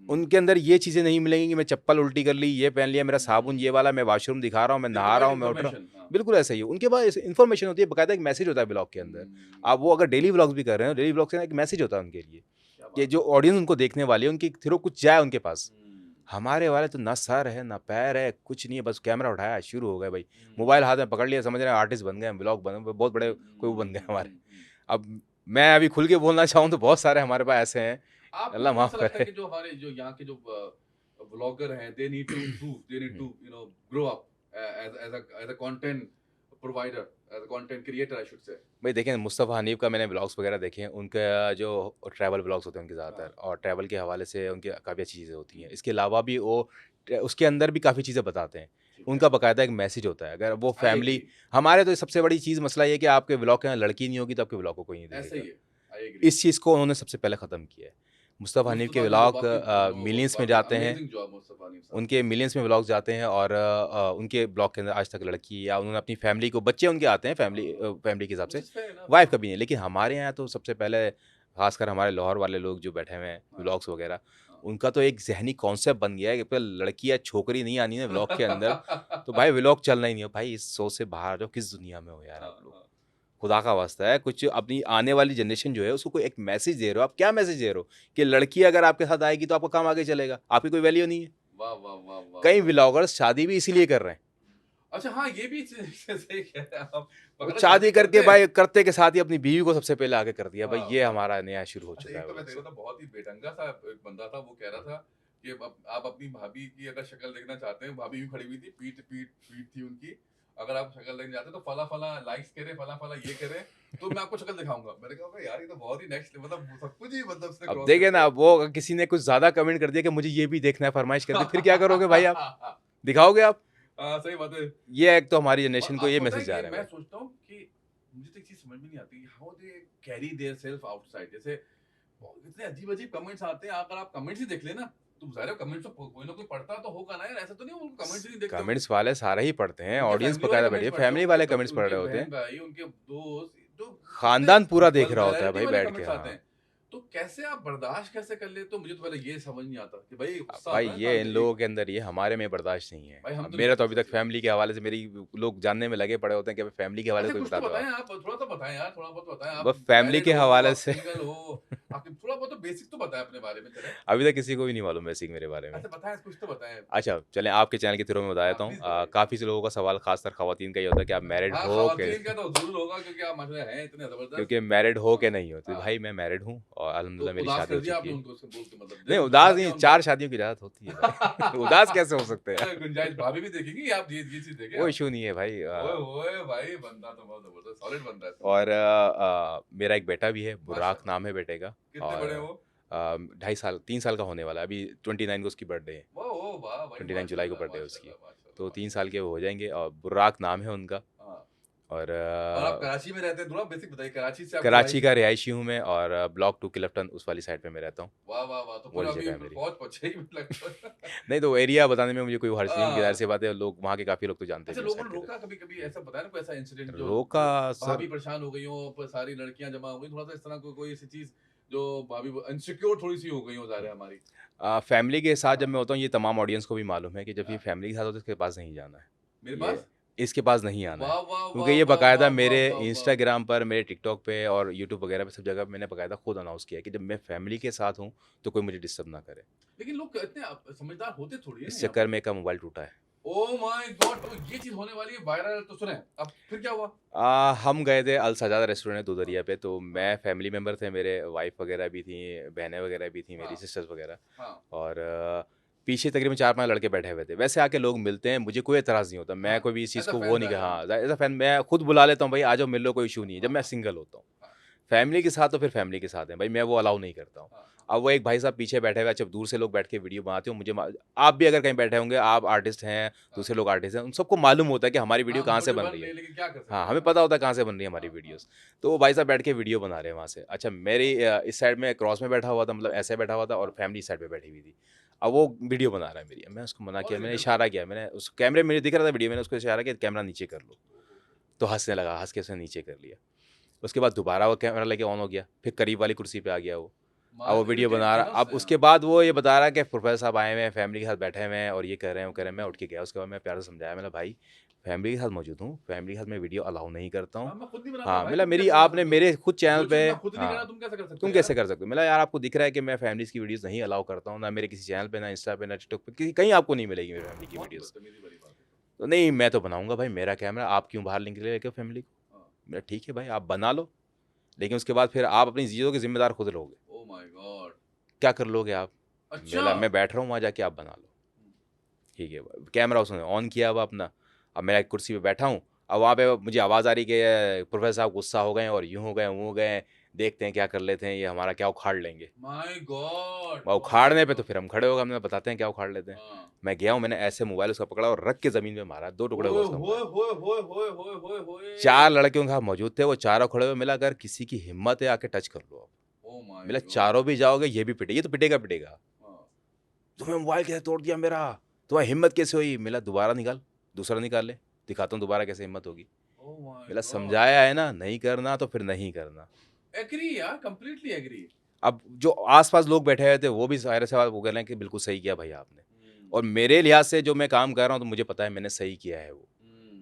उनके अंदर ये चीज़ें नहीं मिलेंगी कि मैं चप्पल उल्टी कर ली, ये पहन लिया, मेरा साबुन ये वाला, मैं वॉशरूम दिखा रहा हूँ, मैं नहा रहा हूँ, मैं उठ रहा हूँ। बिल्कुल ऐसा ही है। उनके पास इन्फॉर्मेशन होती है, बाकायदा एक मैसेज होता है ब्लॉग के अंदर। आप वो अगर डेली व्लॉग्स भी कर रहे हो, डेली व्लॉग से ना एक मैसेज होता है उनके लिए कि जो ऑडियंस उनको देखने वाली है, उनकी थ्रू कुछ जाए उनके पास। हमारे वाले तो ना सर है, ना पैर है, कुछ नहीं है, बस कैमरा उठाया, शुरू हो गए भाई। मोबाइल हाथ में पकड़ लिया, समझ रहे हैं आर्टिस्ट बन गए, ब्लॉग बन गए, बहुत बड़े कोई वो बन गए हमारे। अब मैं अभी खुल के बोलना चाहूँ तो बहुत सारे हमारे पास ऐसे हैं, आपको अल्लाह क्यों माफ़ ऐसा लगता है करे। कि जो हमारे जो यहाँ के जो व्लॉगर हैं they need to improve, they need to grow up as a content provider, as a content creator I should say. भाई देखें, मुस्तफ़ा हनीफ का मैंने ब्लॉग्स वगैरह देखे हैं, उनका जो ट्रैवल ब्लॉग्स होते हैं उनके ज़्यादातर, हाँ। और ट्रैवल के हवाले से उनकी काफ़ी अच्छी चीज़ें होती हैं। इसके अलावा भी वो उसके अंदर भी काफ़ी चीज़ें बताते हैं। ठीक है। उनका बाकायदा एक मैसेज होता है। अगर वो I फैमिली, agree, हमारे तो सबसे बड़ी चीज़ मसला ये है कि आपके ब्लॉग के यहाँ लड़की नहीं होगी तो आपके ब्लॉग को कोई नहीं ऐसा ही देखेगा। है, आई एग्री। इस चीज़ को उन्होंने सबसे पहले ख़त्म किया है। मुस्तफ़ा हनीफ के मुस्तफा जी व्लॉग वाकई मिलियंस में वाकई जाते हैं, अमेजिंग जॉब मुस्तफा हनीफ साहब। उनके मिलियंस में व्लॉग्स जाते हैं, और उनके ब्लॉग के अंदर आज तक लड़की या उन्होंने अपनी फैमिली को, बच्चे उनके आते हैं फैमिली के हिसाब Which से, is fair enough, वाइफ हाँ। कभी नहीं। लेकिन हमारे यहाँ तो सबसे पहले, खासकर हमारे लाहौर वाले लोग जो बैठे हुए हैं हाँ, व्लॉग्स वगैरह, हाँ। उनका तो एक ज़हनी कॉन्सेप्ट बन गया है कि पहले लड़की या छोकरी नहीं आनी है व्लॉग के अंदर तो भाई व्लॉग चलना ही नहीं है। भाई इस सोच से बाहर आ जाओ, किस दुनिया में हो यार हाँ, आप लोग। हाँ। खुदा का वास्ता है, कुछ अपनी आने वाली जनरेशन जो है उसको कोई एक मैसेज दे रहे हो। आप क्या मैसेज दे रहे हो कि लड़की अगर आपके साथ आएगी तो आपका काम आगे चलेगा, आपकी कोई वैल्यू नहीं है। वाह वाह वाह वाह कई वाह। व्लॉगर्स शादी भी इसीलिए कर रहे हैं। अच्छा हाँ, ये भी सही कह रहे हैं आप। वो पकड़ा शादी करके करते हैं। भाई करते के साथ ही अपनी बीवी को सबसे पहले आगे कर दिया। भाई हाँ, ये हाँ। हमारा नया शुरू हो अच्छा, चुका एक है तो मैं व्लॉग देख से। रहा था, बहुत ही बेढंगा सा एक बंदा था, वो कह रहा था कि आप अपनी भाभी की अगर शक्ल देखना चाहते हैं, भाभी यूं खड़ी हुई थी, पीठ पीठ पीठ थी उनकी, अगर आप शक्ल देखना चाहते हैं तो फला फला लाइक्स करें, फला फला ये करें, तो मैं आपको शक्ल दिखाऊंगा। मैंने कहा भाई यार, ये तो बहुत ही नेक्स्ट, मतलब सब कुछ ही मतलब उसने अब क्रॉस देखिए कर ना, दिया। अब वो अगर किसी ने कुछ ज्यादा कमेंट कर दिया कि मुझे ये भी देखना है, फरमाइश कर दी, फिर क्या करोगे भाई आप? दिखाओगे आप? हाँ, सही बात है। ये एक तो हमारी और जनरेशन को ये आपको पता है मैसेज जा कि रहे हैं मैं भाई। सोचता हूँ कि मुझे तो एक चीज समझ में नहीं आती, how they carry their self outside. जैसे इतने अजीब अजीब कमेंट्स आते हैं, अगर आप कमेंट्स ही देख लेना तो ज़ाहिर है कमेंट्स तो कोई ना कोई पढ़ता तो होगा ना यार, ऐसा तो नहीं उनको कमेंट्स ही नहीं देखते होंगे। कमेंट्स वाले सारे ही पढ़ते हैं, उनके ऑडियंस फैमिली वाले बकायदा बैठी कमेंट्स है, पढ़ते फैमिली होंगे, वाले कमेंट्स पढ़ रहे होते बहन हैं। भाई, उनके दोस्त, तो कितने खानदान पूरा देख रहा होता है वल्गैरिटी भाई वाले बैठ के। कमेंट्स आते हाँ हैं। तो कैसे आप बर्दाश्त कैसे कर लेते हो? मुझे तो पहले ये समझ नहीं आता कि भाई गुस्सा भाई आता है ये इंसान इन पे, लोगों एक के अंदर, ये हमारे में बर्दाश्त नहीं है। भाई हम अब तो नहीं मेरा तो करते अभी तक सच्ची। फैमिली के हवाले से मेरी लोग जानने में लगे पड़े होते हैं कि अभी फैमिली के हवाले अच्छा, से कोई कुछ बता तो दो आप। बताएं आप, थोड़ा तो बताएं यार, थोड़ा बहुत बताएं। आप बस फैमिली मैरिड के हो, हवाले आप से सिंगल हो, आपके थोड़ा बहुत तो बेसिक तो बताएं अपने बारे में चले। अभी तक किसी को भी नहीं मालूम बेसिक मेरे बारे में। अच्छा बताएं, कुछ तो बताएं। अच्छा चलें, आपके चैनल के थ्रू मैं बता हाँ, देता हूँ। प्लीज बताइए। काफ़ी से लोगों का सवाल, खासकर ख़वातीन का ये होता है कि आप मैरिड हाँ, हो के, खवातीन का तो ज़रूर होगा क्योंकि आप माशाल्लाह हैं इतने ज़बरदस्त। क्योंकि मैरिड हो हाँ, के नहीं हो। तो हाँ। भाई मैं मैरिड हूँ और तो अल्हम्दुलिल्लाह मेरी उदास शादी कर हो दिया चुकी आपने है। उनको, उससे बोल के, मतलब नहीं, दिल दुखा उदास दिया नहीं, उनका। 4 शादियों की इजाज़त होती है भाई। उदास कैसे हो सकते हैं? गुंजाइश भाभी भी देखेंगी, आप ये चीज़ देखें वो आप। इशू नहीं है भाई। ओए होए भाई, बंदा तो बहुत ज़बरदस्त, सॉलिड बंदा है। और मेरा एक बेटा भी है, बुराक माशाल्लाह। नाम है बेटे का। कितने बड़े हैं और वो? 2.5 साल 3 साल का होने वाला है। अभी 29 को उसकी बर्थडे है। वाह ओह वाह भाई, 29 जुलाई को माशाल्लाह बर्थडे है उसकी। माशाल्लाह माशाल्लाह तो 3 साल माशाल्लाह। के वो हो जाएंगे, और बुर्राक नाम है उनका। हाँ। और और आप कराची में रहते हैं, थोड़ा बेसिक बताइए, कराची से आपकी कराची रहायश। का रिहायशी हूँ मैं, और ब्लॉक 2 क्लिफ्टन उस वाली साइड पे मैं रहता हूँ। वाह वाह वाह, तो वो फिर वाली अभी जगह है मेरी। पहुंच पहुंचे ही लगता है। नहीं तो एरिया बताने में मुझे कोई हर्ज नहीं है, क्योंकि ज़ाहिर हाँ। सी बात है, लोग वहाँ के काफ़ी लोग तो जानते अच्छा, भी हैं उस लोगों साइड ने के रोका कभी कभी, ऐसा बताया ना कोई ऐसा इंसिडेंट लोग। जो रोका भाभी सर, परेशान हो गई हो, पर सारी लड़कियां जमा हो गई, थोड़ा सा इस तरह कोई ऐसी चीज जो भाभी इनसिक्योर थोड़ी सी हो गई हो, ज़ाहिर है हमारी। फैमिली के साथ जब हाँ, मैं होता हूँ, ये तमाम ऑडियंस को भी मालूम है कि जब ये हाँ। फैमिली के साथ होता है, इसके पास नहीं जाना है। मेरे ये पास। इसके पास नहीं आना है। वाह वाह क्योंकि वाह ये वाह बाकायदा वाह मेरे वाह वाह वाह। इंस्टाग्राम पर, मेरे टिकटॉक पे और यूट्यूब वगैरह पे सब जगह मैंने बाकायदा खुद अनाउंस किया है कि जब मैं फैमिली के साथ हूँ तो कोई मुझे डिस्टर्ब ना करे। लेकिन लोग इतने समझदार होते थोड़ी है इस ना यहाँ चक्कर पे। में का मोबाइल टूटा है। ओह माय गॉड, तो ये चीज होने वाली है वायरल, तो सुने अब फिर क्या हुआ? हम गए थे अल सजादा रेस्टोरेंट है दुदरिया पे। तो मैं, हाँ, फैमिली मेम्बर थे मेरे, वाइफ वगैरह भी थी, बहनें वगैरह भी थी, मेरी हाँ, सिस्टर्स वगैरह। हाँ, और पीछे तकरीबन 4-5 लड़के बैठे हुए थे। वैसे आके लोग मिलते हैं, मुझे कोई एतराज़ नहीं होता। मैं हाँ। कोई भी इस चीज़ एज अ को वो फैन नहीं कहा, ज़ाहिर है। हाँ, एज़ अ फैन मैं खुद बुला लेता हूँ, भाई आ जाओ मिल लो, कोई इशू नहीं है, जब हाँ, मैं हाँ, सिंगल होता हूँ। हाँ, फैमिली के साथ तो फिर फैमिली के साथ हैं भाई, मैं वो अलाउ नहीं करता हूँ। हाँ, अब वो एक भाई साहब पीछे बैठे हुए, जब दूर से लोग बैठ के वीडियो बनाते हो, आप भी अगर कहीं बैठे होंगे, आप आर्टिस्ट हैं, हाँ। दूसरे लोग आर्टिस्ट हैं, उन सबको मालूम होता है कि हमारी वीडियो हाँ, कहाँ से वीडियो बन बन रही रही है। है, लेकिन क्या कर सकते हाँ, हैं। हमें हाँ, पता होता है कहाँ से बन रही है हमारी हाँ, हाँ, वीडियोस। तो वो भाई साहब बैठ के वीडियो बना रहे हैं वहाँ से। अच्छा, मेरी इस साइड में क्रॉस में बैठा हुआ था, मतलब ऐसे बैठा हुआ था, और फैमिली इस साइड पे बैठी हुई थी। अब वो वीडियो बना रहा है मेरी, मैं उसको मना बहुत किया, मैंने इरिटेट इशारा होता किया, मैंने उस कैमरे में दिख रहा था वीडियो, मैंने उसको इशारा किया कैमरा नीचे कर लो। तो हंसने लगा, हंस के उसने नीचे कर लिया। उसके बाद दोबारा वो कैमरा लेके ऑन हो गया, फिर करीब वाली कुर्सी पे आ गया वो। अब वो वीडियो बना रहा, अब उसके बाद वो ये बता रहा है कि प्रोफेसर साहब आए हुए हैं, फैमिली के साथ बैठे हुए हैं और ये कर रहे हैं, वो कर रहे हैं। मैं उठ के गया, उसके बाद मैं प्यार से समझाया, मैंने भाई फैमिली के साथ मौजूद हूँ, फैमिली के साथ मैं वीडियो अलाउ नहीं करता हूँ। हाँ, मैं खुद नहीं बनाता हाँ, भाई, मतलब तुम मेरी कैसे बना आपने सकते हो? मेरे खुद चैनल जो पे, चीज़ मैं खुद नहीं हाँ, करा, तुम कैसे कर सकते तुम हो कैसे यार? कर सकते हो? मतलब यार आपको दिख रहा है कि मैं फैमिलीज़ की वीडियोज़ नहीं अलाउ करता हूँ, ना मेरे किसी चैनल पे, ना इंस्टा पे, ना टिकटॉक पे, कहीं आपको नहीं मिलेगी मेरी फैमिली की बहुत वीडियोज़। बदतमीजी वाली बात है। तो नहीं, मैं तो बनाऊँगा भाई, मेरा कैमरा, आप क्यों बाहर लिंक लेके फैमिली को? हाँ। मेरा ठीक है भाई, आप बना लो, लेकिन उसके बाद फिर आप अपनी चीज़ों के ज़िम्मेदार खुद रहोगे। Oh my God! क्या कर लोगे आप? अच्छा! मैं बैठ रहा हूँ वहाँ जाके, आप बना लो। ठीक है, कैमरा उसने ऑन किया हुआ अपना, अब मैं एक कुर्सी पे बैठा हूँ, अब वहाँ पे मुझे आवाज़ आ रही कि प्रोफेसर साहब गुस्सा हो गए हैं और यूँ हो गए, वो हो गए हैं, देखते हैं क्या कर लेते हैं, ये हमारा क्या उखाड़ लेंगे। My God! और उखाड़ने पे तो फिर हम खड़े हो गए, हमने बताते हैं क्या उखाड़ लेते हैं। हाँ। मैं गया हूँ, मैंने ऐसे मोबाइल उसका पकड़ा और रख के ज़मीन पे मारा, 2 टुकड़े हुआ ओए उसका होए मोबाइल। होए होए होए होए होए होए! 4 लड़के उनके साथ मौजूद थे, वो चारों खड़े हुए, मिला अगर किसी की हिम्मत है आके टच कर लो आप। ओह माय मिला गॉड! चारों भी जाओगे, ये भी पिटे, ये तो पिटेगा पिटेगा। हाँ। तुम्हें मोबाइल कैसे तोड़ दिया मेरा? तुम्हारी हिम्मत कैसे हुई? मिला दोबारा निकाल, दूसरा निकाल ले, दिखाता हूँ दोबारा कैसे हिम्मत होगी। ओह माय मिला गॉड! समझाया है ना, नहीं करना तो फिर नहीं करना। एग्री यार, कंप्लीटली एग्री। अब जो आस-पास लोग बैठे हुए थे वो भी ज़ाहिर सी बात वो कह रहे हैं कि बिल्कुल सही किया भाई आपने। और मेरे लिहाज से जो मैं काम कर रहा हूँ तो मुझे पता है मैंने सही किया है वो।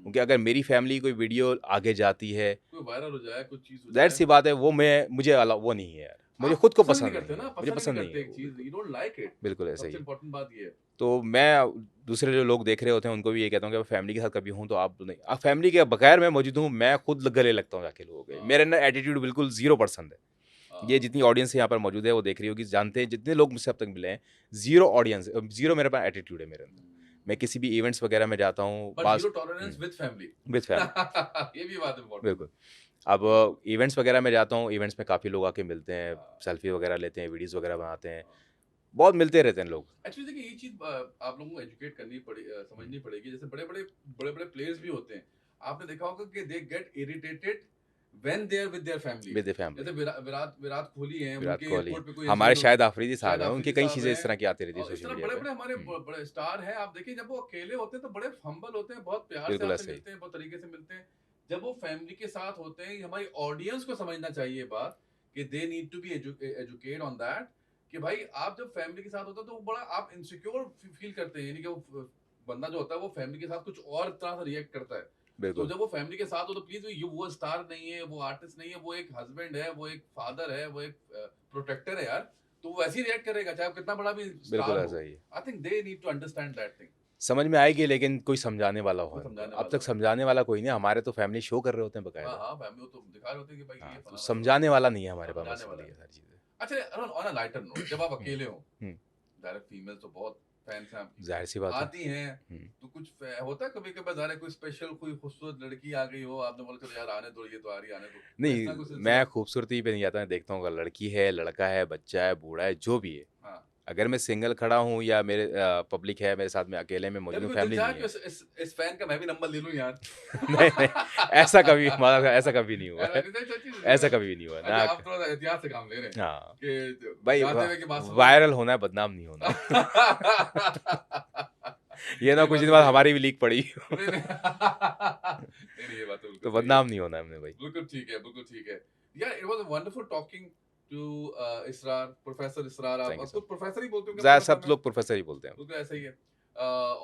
क्योंकि अगर मेरी फैमिली की कोई वीडियो आगे जाती है, कोई वायरल हो जाए, कुछ चीज़ हो ज़ाहिर जाए। सी बात है वो मुझे वो नहीं है यार। मुझे आप खुद को पसंद नहीं पसंद करते नहीं ना, है। मुझे पसंद नहीं करते है एक वो चीज़, बिल्कुल। You don't like it. बिल्कुल ऐसा ही सबसे है। इम्पोर्टेंट बात ये है। तो मैं दूसरे जो लोग देख रहे होते हैं उनको भी ये कहता हूँ कि अगर फैमिली के साथ कभी हूँ तो आप नहीं, फैमिली के बगैर मैं मौजूद हूँ, मैं खुद गले लगता हूँ जाके लोगों के। हाँ। मेरे अंदर एटीट्यूड बिल्कुल 0% है। ये हाँ। जितनी ऑडियंस यहाँ पर मौजूद है वो देख रही होगी, जानते हैं जितने लोग मुझसे अब तक मिले हैं, 0 ऑडियंस, 0 मेरे पास एटीट्यूड है मेरे अंदर। मैं किसी भी इवेंट्स वगैरह में जाता हूँ, but pass zero tolerance with family. With family, ये भी बात इम्पोर्टेंट बिल्कुल। अब इवेंट्स वगैरह में जाता हूँ, इवेंट्स में काफ़ी लोग आके मिलते हैं, हाँ। सेल्फी वगैरह लेते हैं, वीडियोज़ वगैरह बनाते हैं, हाँ। बहुत मिलते रहते हैं लोग। एक्चुअली देखिए ये चीज़ आप लोगों को एजुकेट करनी पड़ी, समझनी पड़ेगी। जैसे बड़े-बड़े प्लेयर्स भी होते हैं। आपने देखा होगा कि they get irritated when they are with their family. With the family, जैसे विराट कोहली हैं, विराट उनके कोहली, एयरपोर्ट पे कोई हमारे इंसिडेंट हो, शाहिद आफरीदी साहब शाहिद हैं, उनकी आफरीदी कई साहब चीज़ें हैं, इस तरह की आती रहती है और इस सोशल तरह मीडिया पे। बड़े-बड़े हमारे हुँ, बड़े स्टार हैं। आप देखिए जब वो अकेले होते हैं तो बड़े हम्बल होते हैं, बहुत प्यार से बिल्कुल आपसे ऐसे ही। मिलते हैं, बहुत तरीके से मिलते हैं। जब वो फैमिली के साथ होते हैं, हमारी ऑडियंस को समझना चाहिए ये बात कि they need to be educate on that कि भाई आप जब फैमिली के साथ होते हो तो वो बड़ा आप इनसिक्योर फील करते हैं, यानी कि वो बंदा जो होता है वो फैमिली के साथ कुछ और तरह से रिएक्ट करता है। तो बिल्कुल, जब वो फैमिली के साथ हो तो प्लीज वो स्टार नहीं है, वो आर्टिस्ट नहीं है, वो एक हस्बैंड है, वो एक फादर है, वो एक प्रोटेक्टर है यार। तो वो वैसे ही रिएक्ट करेगा चाहे वो कितना बड़ा भी बिल्कुल स्टार ऐसा हो। ही है। I think they need to understand that thing. समझ में आएगी लेकिन कोई समझाने वाला हो कोई हमको। समझाने अब वाला तक हो। समझाने वाला कोई नहीं, हमारे तो फैमिली शो कर रहे होते हैं हाँ बकायदा। हाँ, फैमिली तो दिखा रहे होते हैं कि भाई हाँ, ये तो फलाना समझाने वाला नहीं है हमारे पास, समझाने वाला मसला है। ये सारी चीज़ें। अच्छा, ऑन अ लाइटर नोट, जब आप हुँ, अकेले हो, हुँ, डायरेक्ट फीमेल तो बहुत फैंस हैं आपकी, ज़ाहिर-सी बात है। आती हैं, हुँ। तो कुछ होता है कभी-कभार ज़ाहिर है कोई स्पेशल कोई खूबसूरत लड़की आ गई हो, आपने बोला चलो यार आने दो, ये तो आ रही है, आने दो। तो नहीं, ऐसा कुछ मैं सिलसिला? खूबसूरती पे नहीं जाता, मैं देखता हूँ अगर लड़की है, लड़का है, बच्चा है, बूढ़ा है, जो भी है। हाँ। अगर मैं सिंगल खड़ा हूँ या मेरे पब्लिक है मेरे साथ में, अकेले में मौजूद कभी हूँ, कोई दिल फैमिली चाहा नहीं कि है। इस फैन का मैं भी नंबर ले लूं यार। नहीं, नहीं, ऐसा कभी हमारा ऐसा कभी नहीं हुआ ऐसा है। नहीं, नहीं, सच्ची ऐसा से। कभी भी नहीं हुआ अच्छा, ना। आप थोड़ा सा एहतियात से काम ले रहे हैं हाँ, कि भाई जानते हुए कि बात सुनो। वायरल होना है, बदनाम नहीं होना। ये ना ये कुछ बात दिन तो बाद सही है। हमारी भी लीक पड़ी। नहीं, नहीं। नहीं, नहीं, ये बात तो बिल्कुल तो सही है। बदनाम नहीं होना है हमने भाई। बिल्कुल ठीक है, बिल्कुल ठीक है। यार it was wonderful talking to Israr, professor Israr. आप थैंक यू उसको सर। प्रोफेसर ही बोलते हो क्या ज़्यादा प्रोफेसर सब में? लोग प्रोफेसर ही बोलते हैं। बिल्कुल ऐसा ही है।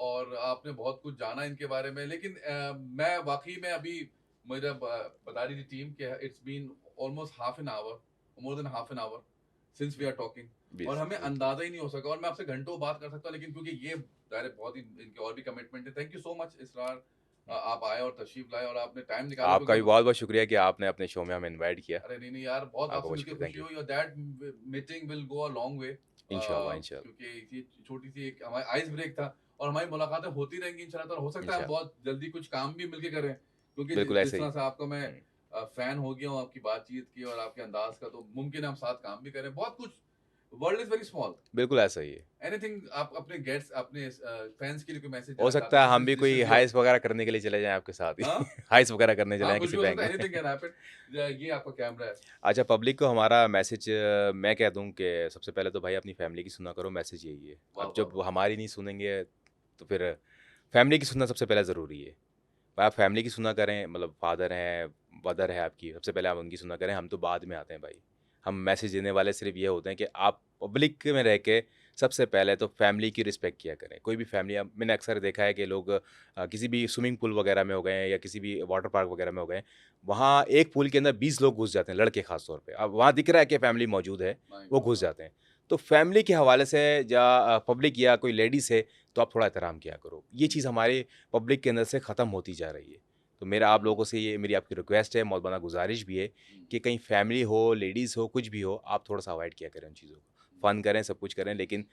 और आपने बहुत कुछ जाना इनके बारे में, लेकिन मैं वाकई में अभी मुझे बता रही थी टीम कि it's been almost half an hour, more than half an hour since we are talking, बीस और हमें बिल्कुल। अंदाजा ही नहीं हो सका। और मैं आपसे घंटों बात कर सकता हूँ, लेकिन क्योंकि ये डायरेक्ट बहुत ही इनके और भी कमिटमेंट है। थैंक यू सो मच इसरार, आप आए और तशरीफ लाए और आपने टाइम निकाला, आपका भी क्योंकि बहुत-बहुत शुक्रिया कि आपने अपने शो में हमें इनवाइट किया। अरे नहीं नहीं यार, बहुत आपका आपसे बहुत मिलकर शुक्रिया, खुशी थैंक यू। हुई। और that meeting will go a long way, इंशाल्लाह, इंशाल्लाह, क्योंकि ये छोटी सी एक हमारी आइस ब्रेक था और हमारी मुलाकातें होती रहेंगी इंशाल्लाह। तो हो सकता है हम इंशाल्लाह। बहुत जल्दी कुछ काम भी मिलके करें, क्योंकि बिल्कुल जिस ऐसे ही। तरह से आपको मैं हुँ, फैन हो गया हूँ आपकी बातचीत की और आपके अंदाज का, तो मुमकिन है हम साथ काम भी करें। बहुत कुछ, वर्ल्ड इज वेरी स्मॉल। बिल्कुल ऐसा ही है। एनीथिंग आप अपने गेट्स, अपने फैंस के लिए कोई मैसेज हो देना सकता चाहते है हैं? हम भी कोई हाइस वगैरह करने के लिए चले जाएँ आपके साथ ही। हाँ हाइस वगैरह करने चले हाँ, जाएँ कुछ किसी भी हो बैंक सकता है, में। Anything can happen. ये आपका कैमरा है। अच्छा, पब्लिक को हमारा मैसेज मैं कह दूँ कि सबसे पहले तो भाई अपनी फैमिली की सुना करो, मैसेज यही है। वाह अब वाह जब वाह। हमारी नहीं सुनेंगे तो फिर फैमिली की सुनना सबसे पहले ज़रूरी है। भाई आप फैमिली की सुना करें, मतलब फादर हैं, मदर है आपकी, सबसे पहले आप उनकी सुना करें, हम तो बाद में आते हैं भाई। हम मैसेज देने वाले सिर्फ ये होते हैं कि आप पब्लिक में रह के सबसे पहले तो फैमिली की रिस्पेक्ट किया करें। कोई भी फैमिली, अब मैंने अक्सर देखा है कि लोग किसी भी स्विमिंग पूल वगैरह में हो गए हैं या किसी भी वाटर पार्क वगैरह में हो गए हैं, वहाँ एक पूल के अंदर 20 लोग घुस जाते हैं, लड़के खास तौर पे। अब वहाँ दिख रहा है कि फैमिली मौजूद है, वो घुस जाते हैं। तो फैमिली के हवाले से या पब्लिक या कोई लेडीज़ है, तो आप थोड़ा एहतराम किया करो। ये चीज़ हमारे पब्लिक के अंदर से ख़त्म होती जा रही है। तो मेरा आप लोगों से ये मेरी आपकी रिक्वेस्ट है, मौलाना गुजारिश भी है कि कहीं फैमिली हो, लेडीज़ हो, कुछ भी हो, आप थोड़ा-सा अवॉइड किया करें उन चीज़ों को। फ़न करें, सब कुछ करें, लेकिन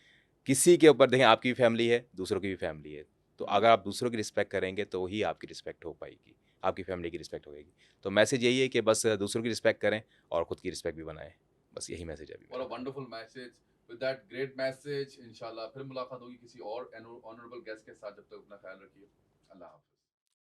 किसी के ऊपर देखें, आपकी भी फैमिली है, दूसरों की भी फैमिली है। तो अगर आप दूसरों की रिस्पेक्ट करेंगे तो ही आपकी रिस्पेक्ट हो पाएगी, आपकी फैमिली की रिस्पेक्ट होएगी। तो मैसेज यही है कि बस दूसरों की रिस्पेक्ट करें और खुद की रिस्पेक्ट भी बनाएँ। बस यही मैसेज है अभी What a मेरा। wonderful message. With that great message, इंशाल्लाह फिर मुलाकात होगी किसी और ऑनरेबल गेस्ट के साथ। जब तक अपना ख्याल रखिए। अल्लाह हाफ़िज़।